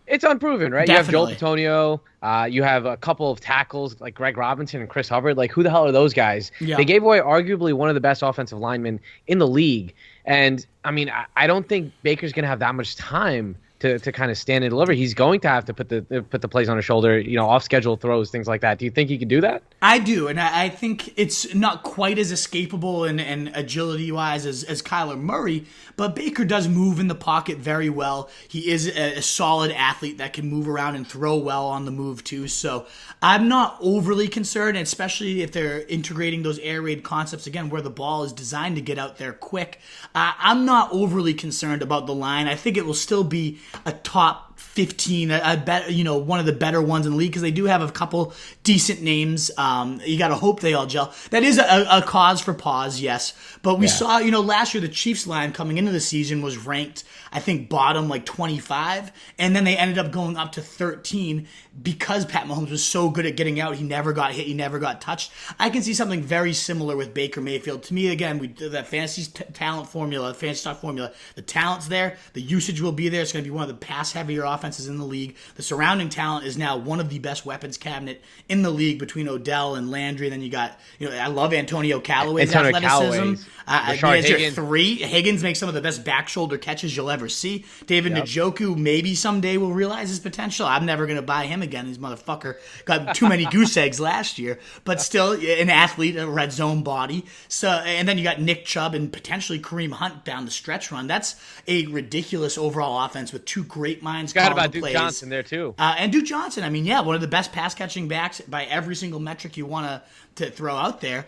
[SPEAKER 1] It's unproven, right?
[SPEAKER 2] Definitely.
[SPEAKER 1] You have Joel Bitonio. You have a couple of tackles like Greg Robinson and Chris Hubbard. Who the hell are those guys? Yeah. They gave away arguably one of the best offensive linemen in the league. And, I mean, I don't think Baker's going to have that much time to kind of stand and deliver. He's going to have to put the plays on his shoulder, off schedule throws, things like that. Do you think he can do that?
[SPEAKER 2] I do, and I think it's not quite as escapable and agility-wise as Kyler Murray, but Baker does move in the pocket very well. He is a solid athlete that can move around and throw well on the move too, so I'm not overly concerned, especially if they're integrating those air raid concepts again where the ball is designed to get out there quick. I'm not overly concerned about the line. I think it will still be a top 15, one of the better ones in the league because they do have a couple decent names. You got to hope they all gel. That is a cause for pause, yes. But we saw, last year the Chiefs line coming into the season was ranked, I think, bottom 25, and then they ended up going up to 13 because Pat Mahomes was so good at getting out. He never got hit. He never got touched. I can see something very similar with Baker Mayfield. To me, again, that fantasy talent formula, fantasy stock formula, the talent's there. The usage will be there. It's going to be one of the pass-heavier offenses in the league. The surrounding talent is now one of the best weapons cabinet in the league between Odell and Landry. And then you got, I love Antonio Callaway's athleticism. Higgins. Higgins makes some of the best back shoulder catches you'll ever see. David Njoku maybe someday will realize his potential. I'm never going to buy him again. This motherfucker got too many goose eggs last year, but still an athlete, a red zone body. So, and then you got Nick Chubb and potentially Kareem Hunt down the stretch run. That's a ridiculous overall offense with two great minds.
[SPEAKER 1] Got about Duke Johnson there too.
[SPEAKER 2] And Duke Johnson, one of the best pass catching backs by every single metric you want to throw out there.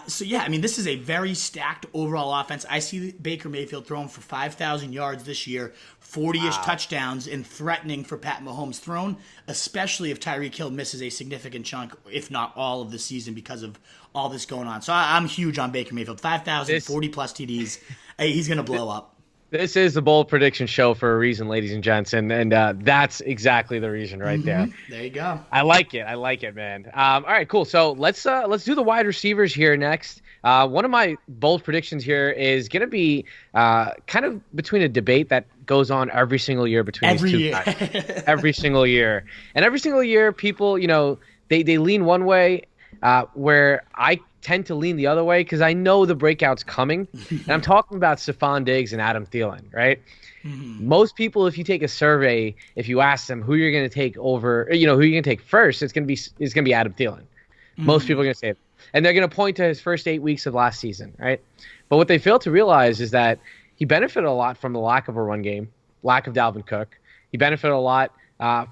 [SPEAKER 2] This is a very stacked overall offense. I see Baker Mayfield throwing for 5,000 yards this year, 40-ish touchdowns, and threatening for Pat Mahomes' throne, especially if Tyreek Hill misses a significant chunk, if not all of the season because of all this going on. So I'm huge on Baker Mayfield. 5,000, 40-plus TDs. He's going to blow up.
[SPEAKER 1] This is the bold prediction show for a reason, ladies and gents, and that's exactly the reason right there.
[SPEAKER 2] There you go.
[SPEAKER 1] I like it, man. All right, cool. So let's do the wide receivers here next. One of my bold predictions here is going to be kind of between a debate that goes on every single year between these two guys. Every single year. And every single year, people, they lean one way where I tend to lean the other way because I know the breakout's coming. And I'm talking about Stefon Diggs and Adam Thielen, right? Mm-hmm. Most people, if you take a survey, if you ask them who you're going to take over, who you're going to take first, it's going to be Adam Thielen. Mm-hmm. Most people are going to say it. And they're going to point to his first 8 weeks of last season, right? But what they fail to realize is that he benefited a lot from the lack of a run game, lack of Dalvin Cook. He benefited a lot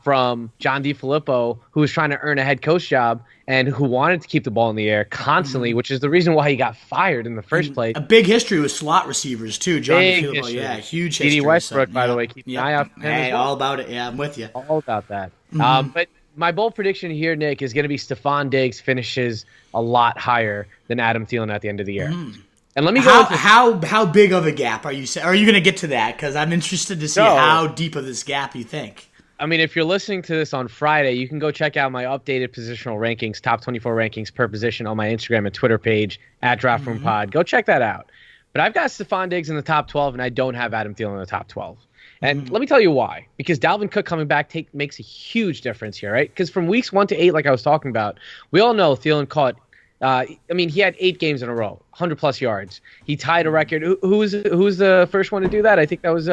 [SPEAKER 1] from John DeFilippo, who was trying to earn a head coach job and who wanted to keep the ball in the air constantly, which is the reason why he got fired in the first place.
[SPEAKER 2] A big history with slot receivers, too. John DeFilippo, huge history.
[SPEAKER 1] D.D. Westbrook, by the way, keep an eye out for him.
[SPEAKER 2] Hey, all about it. Yeah, I'm with you.
[SPEAKER 1] All about that. But my bold prediction here, Nick, is going to be Stefon Diggs finishes a lot higher than Adam Thielen at the end of the year. And let me go
[SPEAKER 2] how big of a gap are you saying? Are you going to get to that? Because I'm interested to see how deep of this gap you think.
[SPEAKER 1] I mean, if you're listening to this on Friday, you can go check out my updated positional rankings, top 24 rankings per position on my Instagram and Twitter page at DraftRoomPod. Go check that out. But I've got Stefon Diggs in the top 12, and I don't have Adam Thielen in the top 12. And let me tell you why. Because Dalvin Cook coming back makes a huge difference here, right? Because from weeks 1 to 8, like I was talking about, we all know Thielen caught he had 8 games in a row, 100-plus yards. He tied a record. Who was the first one to do that? I think that was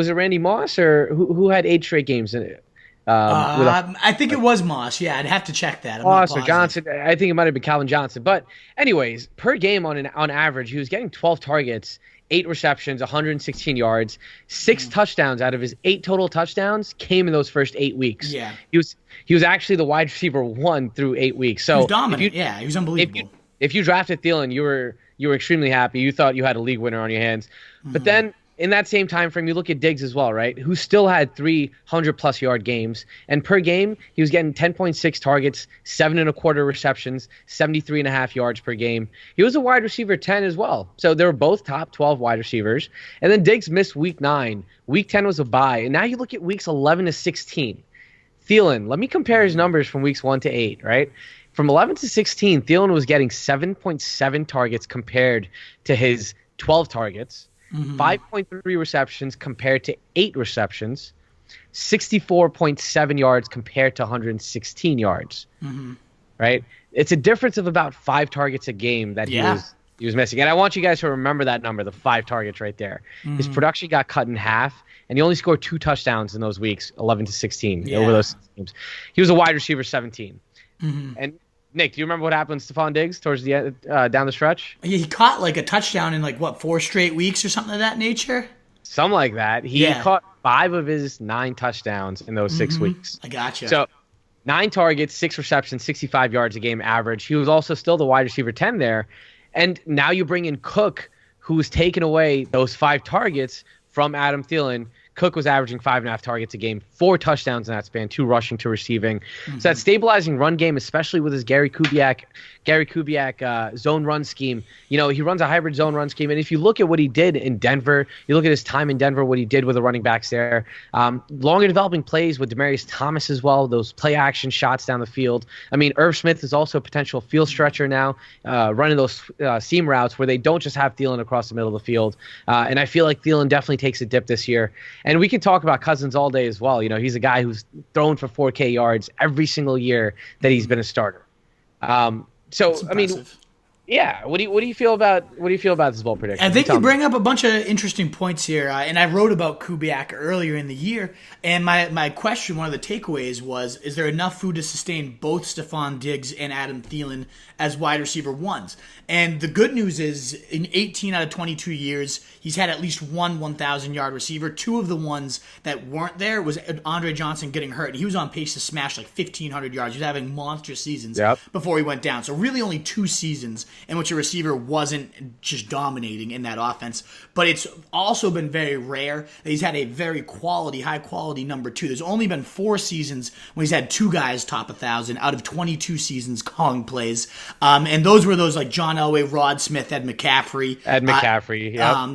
[SPEAKER 1] it Randy Moss or who had 8 straight games in it?
[SPEAKER 2] I think it was Moss. Yeah, I'd have to check that.
[SPEAKER 1] Moss or Johnson. I think it might have been Calvin Johnson. But anyways, per game on average, he was getting 12 targets, 8 receptions, 116 yards, 6 touchdowns out of his 8 total touchdowns came in those first 8 weeks.
[SPEAKER 2] Yeah,
[SPEAKER 1] he was actually the wide receiver 1 through 8 weeks. So
[SPEAKER 2] he was dominant. He was unbelievable.
[SPEAKER 1] If you drafted Thielen, you were extremely happy. You thought you had a league winner on your hands. But then in that same time frame, you look at Diggs as well, right? Who still had 300-plus yard games. And per game, he was getting 10.6 targets, 7.25 receptions, 73.5 yards per game. He was a wide receiver 10 as well. So they were both top 12 wide receivers. And then Diggs missed week 9. Week 10 was a bye. And now you look at weeks 11 to 16. Thielen, let me compare his numbers from weeks 1 to 8, right? From 11 to 16, Thielen was getting 7.7 targets compared to his 12 targets. 5.3 receptions compared to 8 receptions, 64.7 yards compared to 116 yards. Right? It's a difference of about 5 targets a game that he was He was missing. And I want you guys to remember that number, the 5 targets right there. His production got cut in half, and he only scored 2 touchdowns in those weeks, 11-16, over those games. He was a wide receiver 17. And Nick, do you remember what happened to Stefon Diggs towards the end, down the stretch?
[SPEAKER 2] He caught like a touchdown in 4 straight weeks or something of that nature?
[SPEAKER 1] Something like that. He caught 5 of his 9 touchdowns in those 6 weeks.
[SPEAKER 2] I gotcha.
[SPEAKER 1] So 9 targets, 6 receptions, 65 yards a game average. He was also still the wide receiver 10 there. And now you bring in Cook, who's taken away those 5 targets from Adam Thielen. Cook was averaging 5.5 targets a game, 4 touchdowns in that span, 2 rushing, 2 receiving. So that stabilizing run game, especially with his Gary Kubiak zone run scheme. You know, he runs a hybrid zone run scheme. And if you look at what he did in Denver, you look at his time in Denver, what he did with the running backs there, longer developing plays with Demaryius Thomas as well, those play action shots down the field. I mean, Irv Smith is also a potential field stretcher now, running those seam routes where they don't just have Thielen across the middle of the field. And I feel like Thielen definitely takes a dip this year. And we can talk about Cousins all day as well. You know, he's a guy who's thrown for 4K yards every single year that he's been a starter. So I mean, yeah. What do you feel about this bold prediction?
[SPEAKER 2] I think you bring up a bunch of interesting points here, and I wrote about Kubiak earlier in the year. And my question, one of the takeaways was: is there enough food to sustain both Stefon Diggs and Adam Thielen as wide receiver 1s? And the good news is, in 18 out of 22 years, he's had at least one 1,000-yard receiver. 2 of the ones that weren't there was Andre Johnson getting hurt. He was on pace to smash 1,500 yards. He was having monster seasons before he went down. So really only 2 seasons in which a receiver wasn't just dominating in that offense. But it's also been very rare that he's had a very high-quality number 2. There's only been 4 seasons when he's had 2 guys top 1,000 out of 22 seasons calling plays. And those were those like John Elway, Rod Smith, Ed McCaffrey.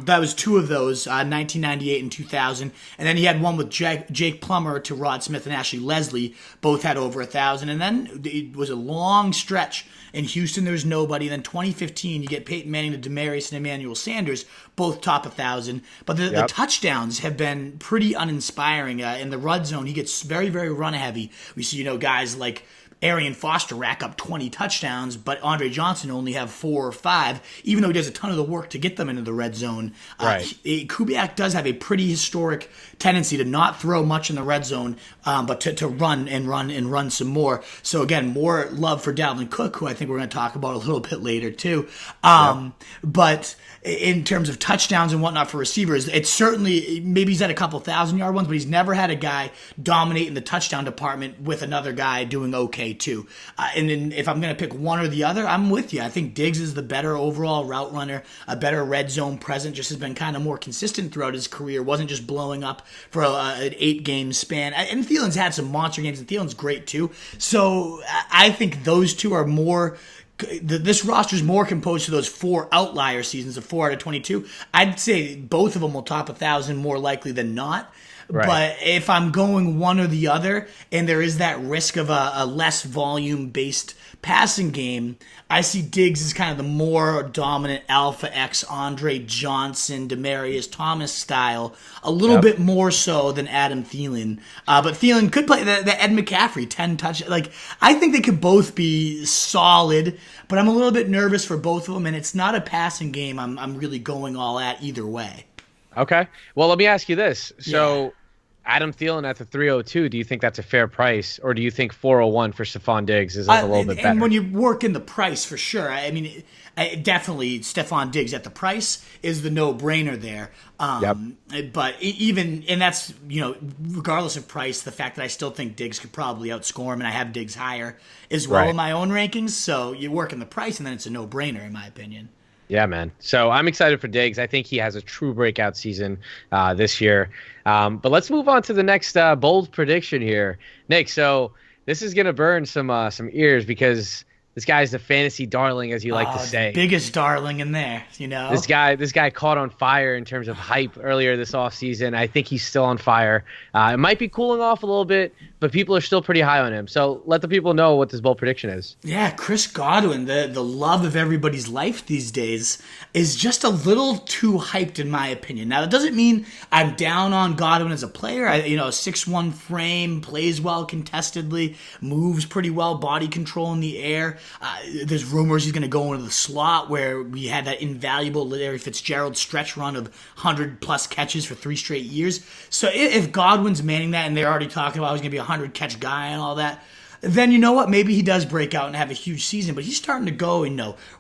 [SPEAKER 2] That was 2 of those, 1998 and 2000. And then he had one with Jake Plummer to Rod Smith and Ashley Leslie. Both had over 1,000. And then it was a long stretch. In Houston, there was nobody. Then 2015, you get Peyton Manning to Demaryius and Emmanuel Sanders, both top 1,000. But the touchdowns have been pretty uninspiring. In the red zone, he gets very, very run-heavy. We see, guys like Arian Foster rack up 20 touchdowns, but Andre Johnson only have 4 or 5, even though he does a ton of the work to get them into the red zone. Kubiak does have a pretty historic tendency to not throw much in the red zone, but to run some more. So again, more love for Dalvin Cook, who I think we're going to talk about a little bit later too. But in terms of touchdowns and whatnot for receivers, it's certainly, maybe he's had a couple 1,000-yard ones, but he's never had a guy dominate in the touchdown department with another guy doing okay too. And then if I'm going to pick one or the other, I'm with you. I think Diggs is the better overall route runner, a better red zone presence, just has been kind of more consistent throughout his career, wasn't just blowing up for an 8-game span. And Thielen's had some monster games, and Thielen's great too. So I think those two are more... This roster is more composed to those 4 outlier seasons of 4 out of 22. I'd say both of them will top 1,000 more likely than not. Right. But if I'm going one or the other, and there is that risk of a less volume-based passing game, I see Diggs as kind of the more dominant Alpha X Andre Johnson, Demaryius Thomas style, a little bit more so than Adam Thielen. But Thielen could play the Ed McCaffrey 10 touch. Like, I think they could both be solid, but I'm a little bit nervous for both of them, and it's not a passing game I'm really going all at either way.
[SPEAKER 1] Okay. Well, let me ask you this. So Adam Thielen at the 302, do you think that's a fair price, or do you think 401 for Stefon Diggs is a little bit better?
[SPEAKER 2] And when you work in the price, for sure. I mean, definitely Stefon Diggs at the price is the no-brainer there. But even, and that's, regardless of price, the fact that I still think Diggs could probably outscore him, and I have Diggs higher as well in my own rankings. So you work in the price, and then it's a no-brainer, in my opinion.
[SPEAKER 1] Yeah, man. So I'm excited for Diggs. I think he has a true breakout season this year. But let's move on to the next bold prediction here, Nick. So this is gonna burn some ears because this guy's the fantasy darling, as you like to say.
[SPEAKER 2] Biggest darling in there,
[SPEAKER 1] This guy caught on fire in terms of hype earlier this offseason. I think he's still on fire. It might be cooling off a little bit, but people are still pretty high on him. So let the people know what this bold prediction is.
[SPEAKER 2] Yeah, Chris Godwin, the love of everybody's life these days, is just a little too hyped in my opinion. Now, that doesn't mean I'm down on Godwin as a player. A 6'1" frame, plays well contestedly, moves pretty well, body control in the air. There's rumors he's going to go into the slot where we had that invaluable Larry Fitzgerald stretch run of 100-plus catches for 3 straight years. So if Godwin's manning that, and they're already talking about he's going to be a 100-catch guy and all that, then you know what? Maybe he does break out and have a huge season, but he's starting to go,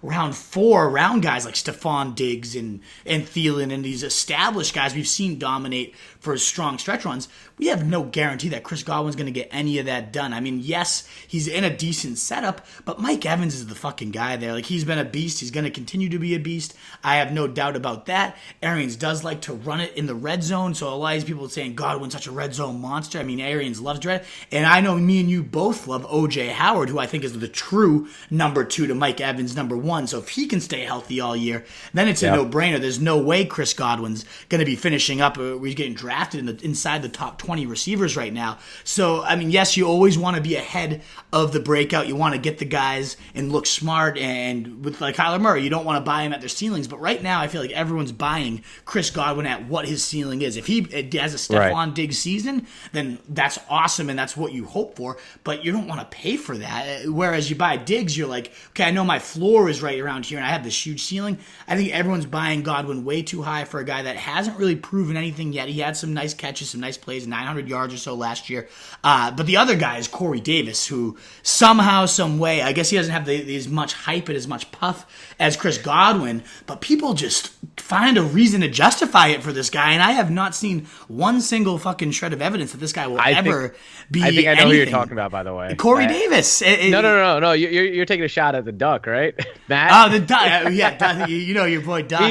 [SPEAKER 2] round 4 around guys like Stefon Diggs and Thielen and these established guys we've seen dominate for strong stretch runs. We have no guarantee that Chris Godwin's going to get any of that done. I mean, yes, he's in a decent setup, but Mike Evans is the fucking guy there. Like, he's been a beast. He's going to continue to be a beast. I have no doubt about that. Arians does like to run it in the red zone, so a lot of these people are saying Godwin's such a red zone monster. I mean, Arians loves red, and I know me and you both love O.J. Howard, who I think is the true number 2 to Mike Evans' number 1. So if he can stay healthy all year, then it's a no-brainer. There's no way Chris Godwin's going to be finishing up, or he's getting drafted inside the top 20 receivers right now. So, I mean, yes, you always want to be ahead of the breakout. You want to get the guys and look smart, and with like Kyler Murray, you don't want to buy him at their ceilings. But right now, I feel like everyone's buying Chris Godwin at what his ceiling is. If he has a Stefon Diggs season, then that's awesome, and that's what you hope for. But you don't want to pay for that. Whereas you buy Diggs, you're like, okay, I know my floor is right around here, and I have this huge ceiling. I think everyone's buying Godwin way too high for a guy that hasn't really proven anything yet. He had some nice catches, some nice plays, 900 yards or so last year. But the other guy is Corey Davis, who somehow, some way, I guess he doesn't have as much hype and as much puff as Chris Godwin, but people just find a reason to justify it for this guy, and I have not seen one single fucking shred of evidence that this guy will ever be anything.
[SPEAKER 1] I think I know who you're talking about, by the way.
[SPEAKER 2] Corey Davis.
[SPEAKER 1] No. You're taking a shot at the Duck, right? Matt?
[SPEAKER 2] Oh, the Duck. Yeah, you know your boy Duck.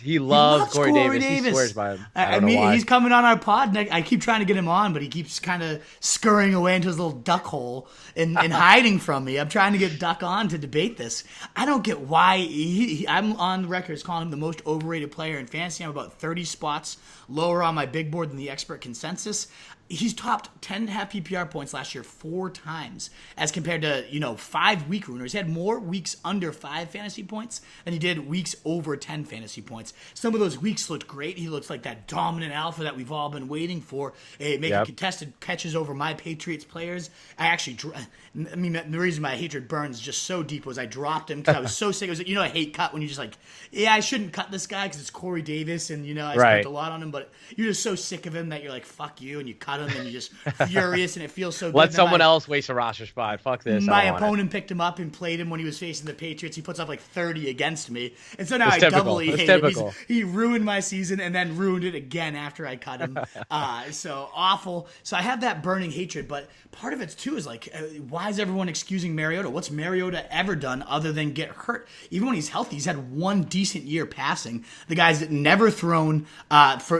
[SPEAKER 1] He loves Corey Davis. He swears by him.
[SPEAKER 2] I mean, he's coming on our pod. I keep trying to get him on, but he keeps kind of scurrying away into his little duck hole and hiding from me. I'm trying to get Duck on to debate this. I don't get why I'm on the record as calling him the most overrated player in fantasy. I'm about 30 spots lower on my big board than the expert consensus. He's topped 10.5 PPR points last year 4 times as compared to, 5 week runners. He had more weeks under 5 fantasy points than he did weeks over 10 fantasy points. Some of those weeks looked great. He looks like that dominant alpha that we've all been waiting for, making contested catches over my Patriots players. The reason my hatred burns just so deep was I dropped him because I was so sick. It was, I hate cut when you're just like, I shouldn't cut this guy because it's Corey Davis and, I spent a lot on him, but you're just so sick of him that you're like, fuck you, and you cut him and you're just furious and it feels so good.
[SPEAKER 1] Let someone else waste a roster spot. Fuck this.
[SPEAKER 2] My opponent picked him up and played him when he was facing the Patriots. He puts up like 30 against me. And so now I doubly hate him. He ruined my season and then ruined it again after I cut him. So awful. So I have that burning hatred, but part of it too is like, why is everyone excusing Mariota? What's Mariota ever done other than get hurt? Even when he's healthy, he's had one decent year passing. The guy's never thrown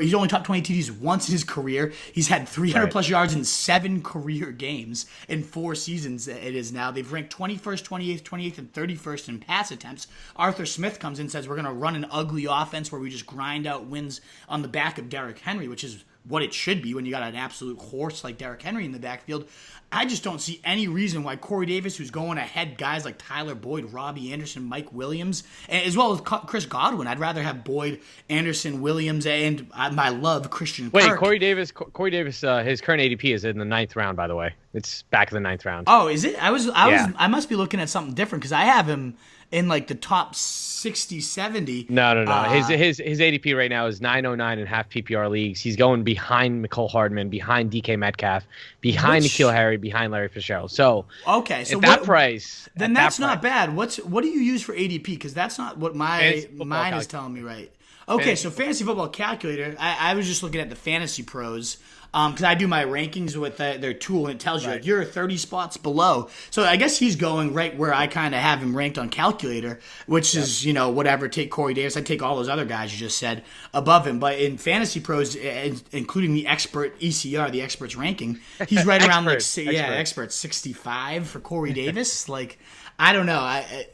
[SPEAKER 2] he's only top 20 TDs once in his career. He's had 300 plus yards in 7 career games in 4 seasons. It is now. They've ranked 21st, 28th, and 31st in pass attempts. Arthur Smith comes in and says we're going to run an ugly offense where we just grind out wins on the back of Derrick Henry, which is what it should be when you got an absolute horse like Derrick Henry in the backfield. I just don't see any reason why Corey Davis, who's going ahead guys like Tyler Boyd, Robbie Anderson, Mike Williams, as well as Chris Godwin. I'd rather have Boyd, Anderson, Williams, and I love Christian Kirk.
[SPEAKER 1] Wait, Corey Davis, his current ADP is in the 9th round, by the way. It's back in the 9th round.
[SPEAKER 2] Oh, is it? I must be looking at something different because I have him in like the top 60, 70.
[SPEAKER 1] No. His ADP right now is 909 in half PPR leagues. He's going behind Mecole Hardman, behind DK Metcalf, behind N'Keal Harry, behind Larry Fitzgerald. So
[SPEAKER 2] okay, so
[SPEAKER 1] at that price,
[SPEAKER 2] then that's not bad. What do you use for ADP? Because that's not what mine is telling me right. Okay, so Fantasy Football Calculator. I was just looking at the Fantasy Pros. Because I do my rankings with their tool, and it tells you like, you're 30 spots below. So I guess he's going right where I kind of have him ranked on Calculator, which is, whatever. Take Corey Davis. I take all those other guys you just said above him. But in Fantasy Pros, including the expert ECR, the experts ranking, he's right around experts 65 for Corey Davis. Like, I don't know.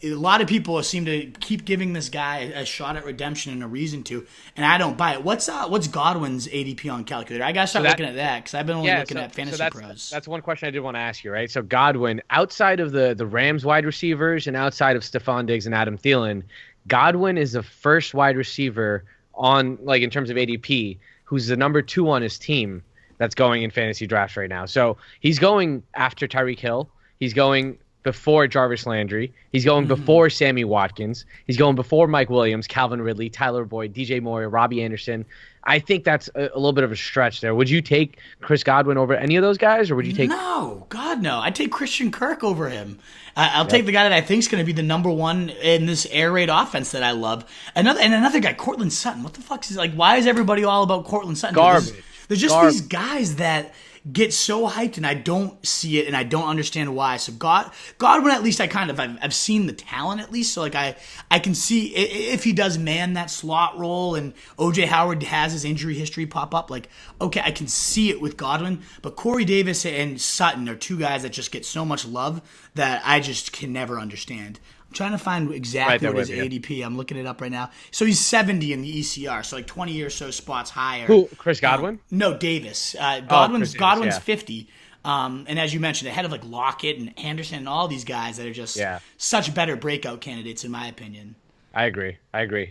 [SPEAKER 2] A lot of people seem to keep giving this guy a shot at redemption and a reason to, and I don't buy it. What's Godwin's ADP on Calculator? I gotta start looking at that because I've been only looking at Fantasy Pros.
[SPEAKER 1] That's one question I did want to ask you, right? So Godwin, outside of the Rams wide receivers and outside of Stefon Diggs and Adam Thielen, Godwin is the first wide receiver on, like, in terms of ADP, who's the number 2 on his team that's going in fantasy drafts right now. So he's going after Tyreek Hill. He's going before Jarvis Landry. He's going before Sammy Watkins. He's going before Mike Williams, Calvin Ridley, Tyler Boyd, DJ Moore, Robbie Anderson. I think that's a little bit of a stretch there. Would you take Chris Godwin over any of those guys, or would you take?
[SPEAKER 2] No, God, no. I'd take Christian Kirk over him. I'll take the guy that I think is going to be the number one in this air raid offense that I love. Another guy, Cortland Sutton. What the fuck is like? Why is everybody all about Cortland Sutton?
[SPEAKER 1] Garbage.
[SPEAKER 2] There's just these guys that get so hyped, and I don't see it, and I don't understand why. So Godwin, at least I've seen the talent at least. So like I can see if he does man that slot role, and OJ Howard has his injury history pop up. Like, okay, I can see it with Godwin, but Corey Davis and Sutton are two guys that just get so much love that I just can never understand. I'm trying to find exactly what his ADP. I'm looking it up right now. So he's 70 in the ECR, so like 20 or so spots higher.
[SPEAKER 1] Who? Chris Godwin?
[SPEAKER 2] No, Davis. Godwin's 50. And as you mentioned, ahead of like Lockett and Anderson and all these guys that are just such better breakout candidates, in my opinion.
[SPEAKER 1] I agree.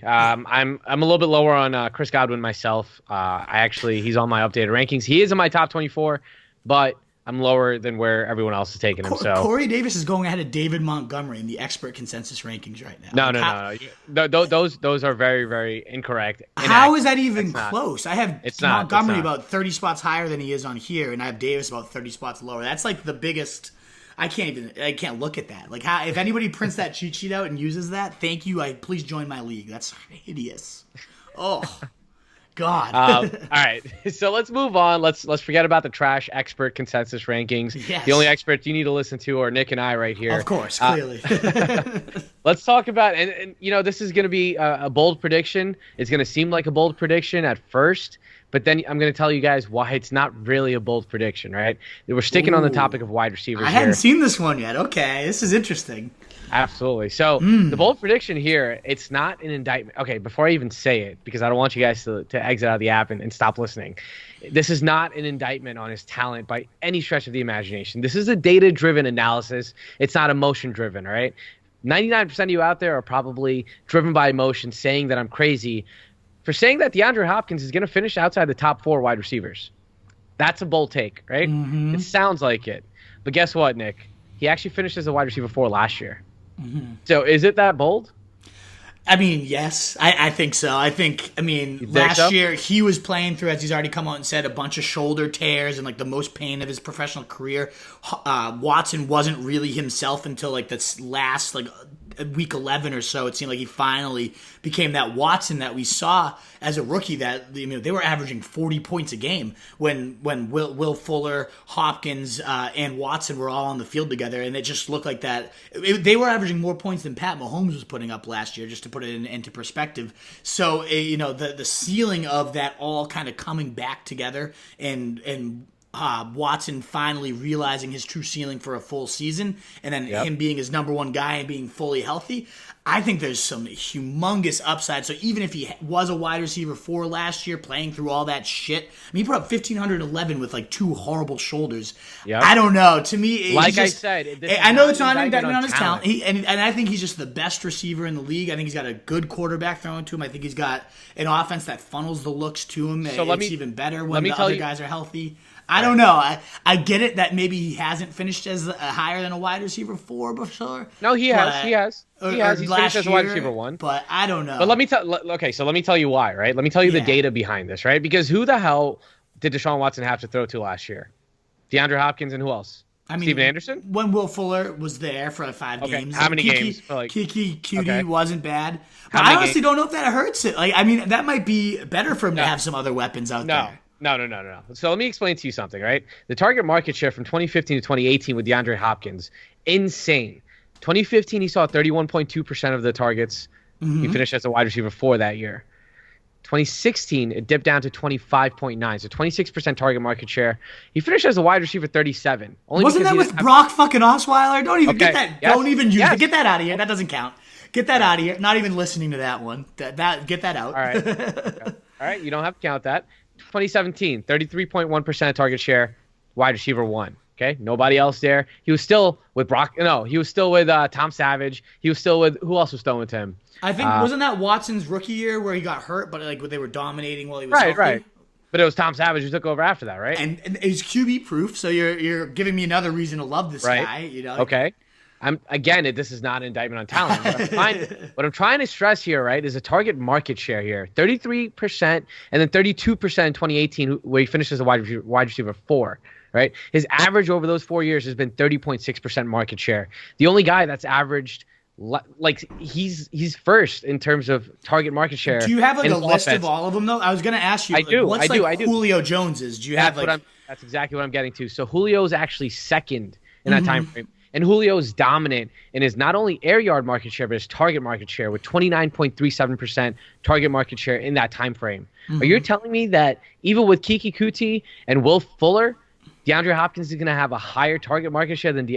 [SPEAKER 1] I'm a little bit lower on Chris Godwin myself. He's on my updated rankings. He is in my top 24, but I'm lower than where everyone else is taking him. So
[SPEAKER 2] Corey Davis is going ahead of David Montgomery in the expert consensus rankings right now.
[SPEAKER 1] No. Those are very, very incorrect.
[SPEAKER 2] How is that even close? I have Montgomery about 30 spots higher than he is on here, and I have Davis about 30 spots lower. That's like the biggest. I can't look at that. Like, if anybody prints that cheat sheet out and uses that, thank you. Please join my league. That's hideous. Oh. God.
[SPEAKER 1] All right, so let's move on. Let's forget about the trash expert consensus rankings.
[SPEAKER 2] Yes.
[SPEAKER 1] The only experts you need to listen to are Nick and I right here.
[SPEAKER 2] Of course, clearly.
[SPEAKER 1] Let's talk about, and this is going to be a bold prediction. It's going to seem like a bold prediction at first, but then I'm going to tell you guys why it's not really a bold prediction, right? We're sticking on the topic of wide receivers.
[SPEAKER 2] I hadn't seen this one yet. Okay, this is interesting.
[SPEAKER 1] Absolutely. So the bold prediction here, it's not an indictment. Okay, before I even say it, because I don't want you guys to exit out of the app and stop listening. This is not an indictment on his talent by any stretch of the imagination. This is a data-driven analysis. It's not emotion-driven, all right? 99% of you out there are probably driven by emotion, saying that I'm crazy for saying that DeAndre Hopkins is going to finish outside the top 4 wide receivers. That's a bold take, right? Mm-hmm. It sounds like it. But guess what, Nick? He actually finished as a wide receiver 4 last year. Mm-hmm. So is it that bold?
[SPEAKER 2] I mean, yes, I think so. Last year he was playing through, as he's already come out and said, a bunch of shoulder tears and like the most pain of his professional career. Watson wasn't really himself until like this last week 11 or so. It seemed like he finally became that Watson that we saw as a rookie. That they were averaging 40 points a game when Will Fuller, Hopkins, and Watson were all on the field together, and it just looked like that. They were averaging more points than Pat Mahomes was putting up last year, just to put it into perspective. So the ceiling of that all kind of coming back together and Watson finally realizing his true ceiling for a full season, and then him being his number one guy and being fully healthy, I think there's some humongous upside. So even if he was a wide receiver 4 last year, playing through all that shit, he put up 1,511 with like 2 horrible shoulders. Yep. I don't know. To me,
[SPEAKER 1] I said,
[SPEAKER 2] I know it's not an indictment on his talent. And I think he's just the best receiver in the league. I think he's got a good quarterback thrown to him. I think he's got an offense that funnels the looks to him. So it's even better when the other guys are healthy. I don't know. I get it that maybe he hasn't finished as higher than a wide receiver 4 before.
[SPEAKER 1] No, he has. He has. He's finished as a wide receiver 1.
[SPEAKER 2] But I don't know.
[SPEAKER 1] But let me tell you why, right? Let me tell you the data behind this, right? Because who the hell did Deshaun Watson have to throw to last year? DeAndre Hopkins and who else? Steven Anderson?
[SPEAKER 2] When Will Fuller was there for 5 games.
[SPEAKER 1] How many games?
[SPEAKER 2] QB wasn't bad. But I honestly don't know if that hurts it. That might be better for him to have some other weapons out there.
[SPEAKER 1] No. So let me explain to you something, right? The target market share from 2015 to 2018 with DeAndre Hopkins, insane. 2015, he saw 31.2% of the targets. Mm-hmm. He finished as a wide receiver 4 that year. 2016, it dipped down to 25.9, so 26% target market share. He finished as a wide receiver 37.
[SPEAKER 2] Wasn't that with Brock fucking Osweiler? Don't even get that. Yes. Don't even use it. Get that out of here. That doesn't count. Get that out of here. Not even listening to that one. Get that out.
[SPEAKER 1] All right. All right. You don't have to count that. 2017, 33.1% target share, wide receiver 1. Okay, nobody else there. He was still with Brock. No, he was still with Tom Savage. He was still with who else was still with him?
[SPEAKER 2] I think wasn't that Watson's rookie year where he got hurt, but they were dominating while he was healthy?
[SPEAKER 1] Right. But it was Tom Savage who took over after that, right?
[SPEAKER 2] And he's QB proof, so you're giving me another reason to love this guy.
[SPEAKER 1] Okay. This is not an indictment on talent. What I'm trying to stress here, right, is a target market share here. 33% and then 32% in 2018, where he finished as a wide receiver 4, right? His average over those 4 years has been 30.6% market share. The only guy that's averaged, like, he's first in terms of target market share.
[SPEAKER 2] Do you have like a list of all of them though? I was going to ask you.
[SPEAKER 1] I do.
[SPEAKER 2] What's Julio Jones's? Do you have like?
[SPEAKER 1] That's exactly what I'm getting to. So Julio's actually second in that time frame. And Julio is dominant in his not only air yard market share, but his target market share with 29.37% target market share in that time frame. Are you telling me that even with Kiki Kuti and Will Fuller, DeAndre Hopkins is going to have a higher target market share than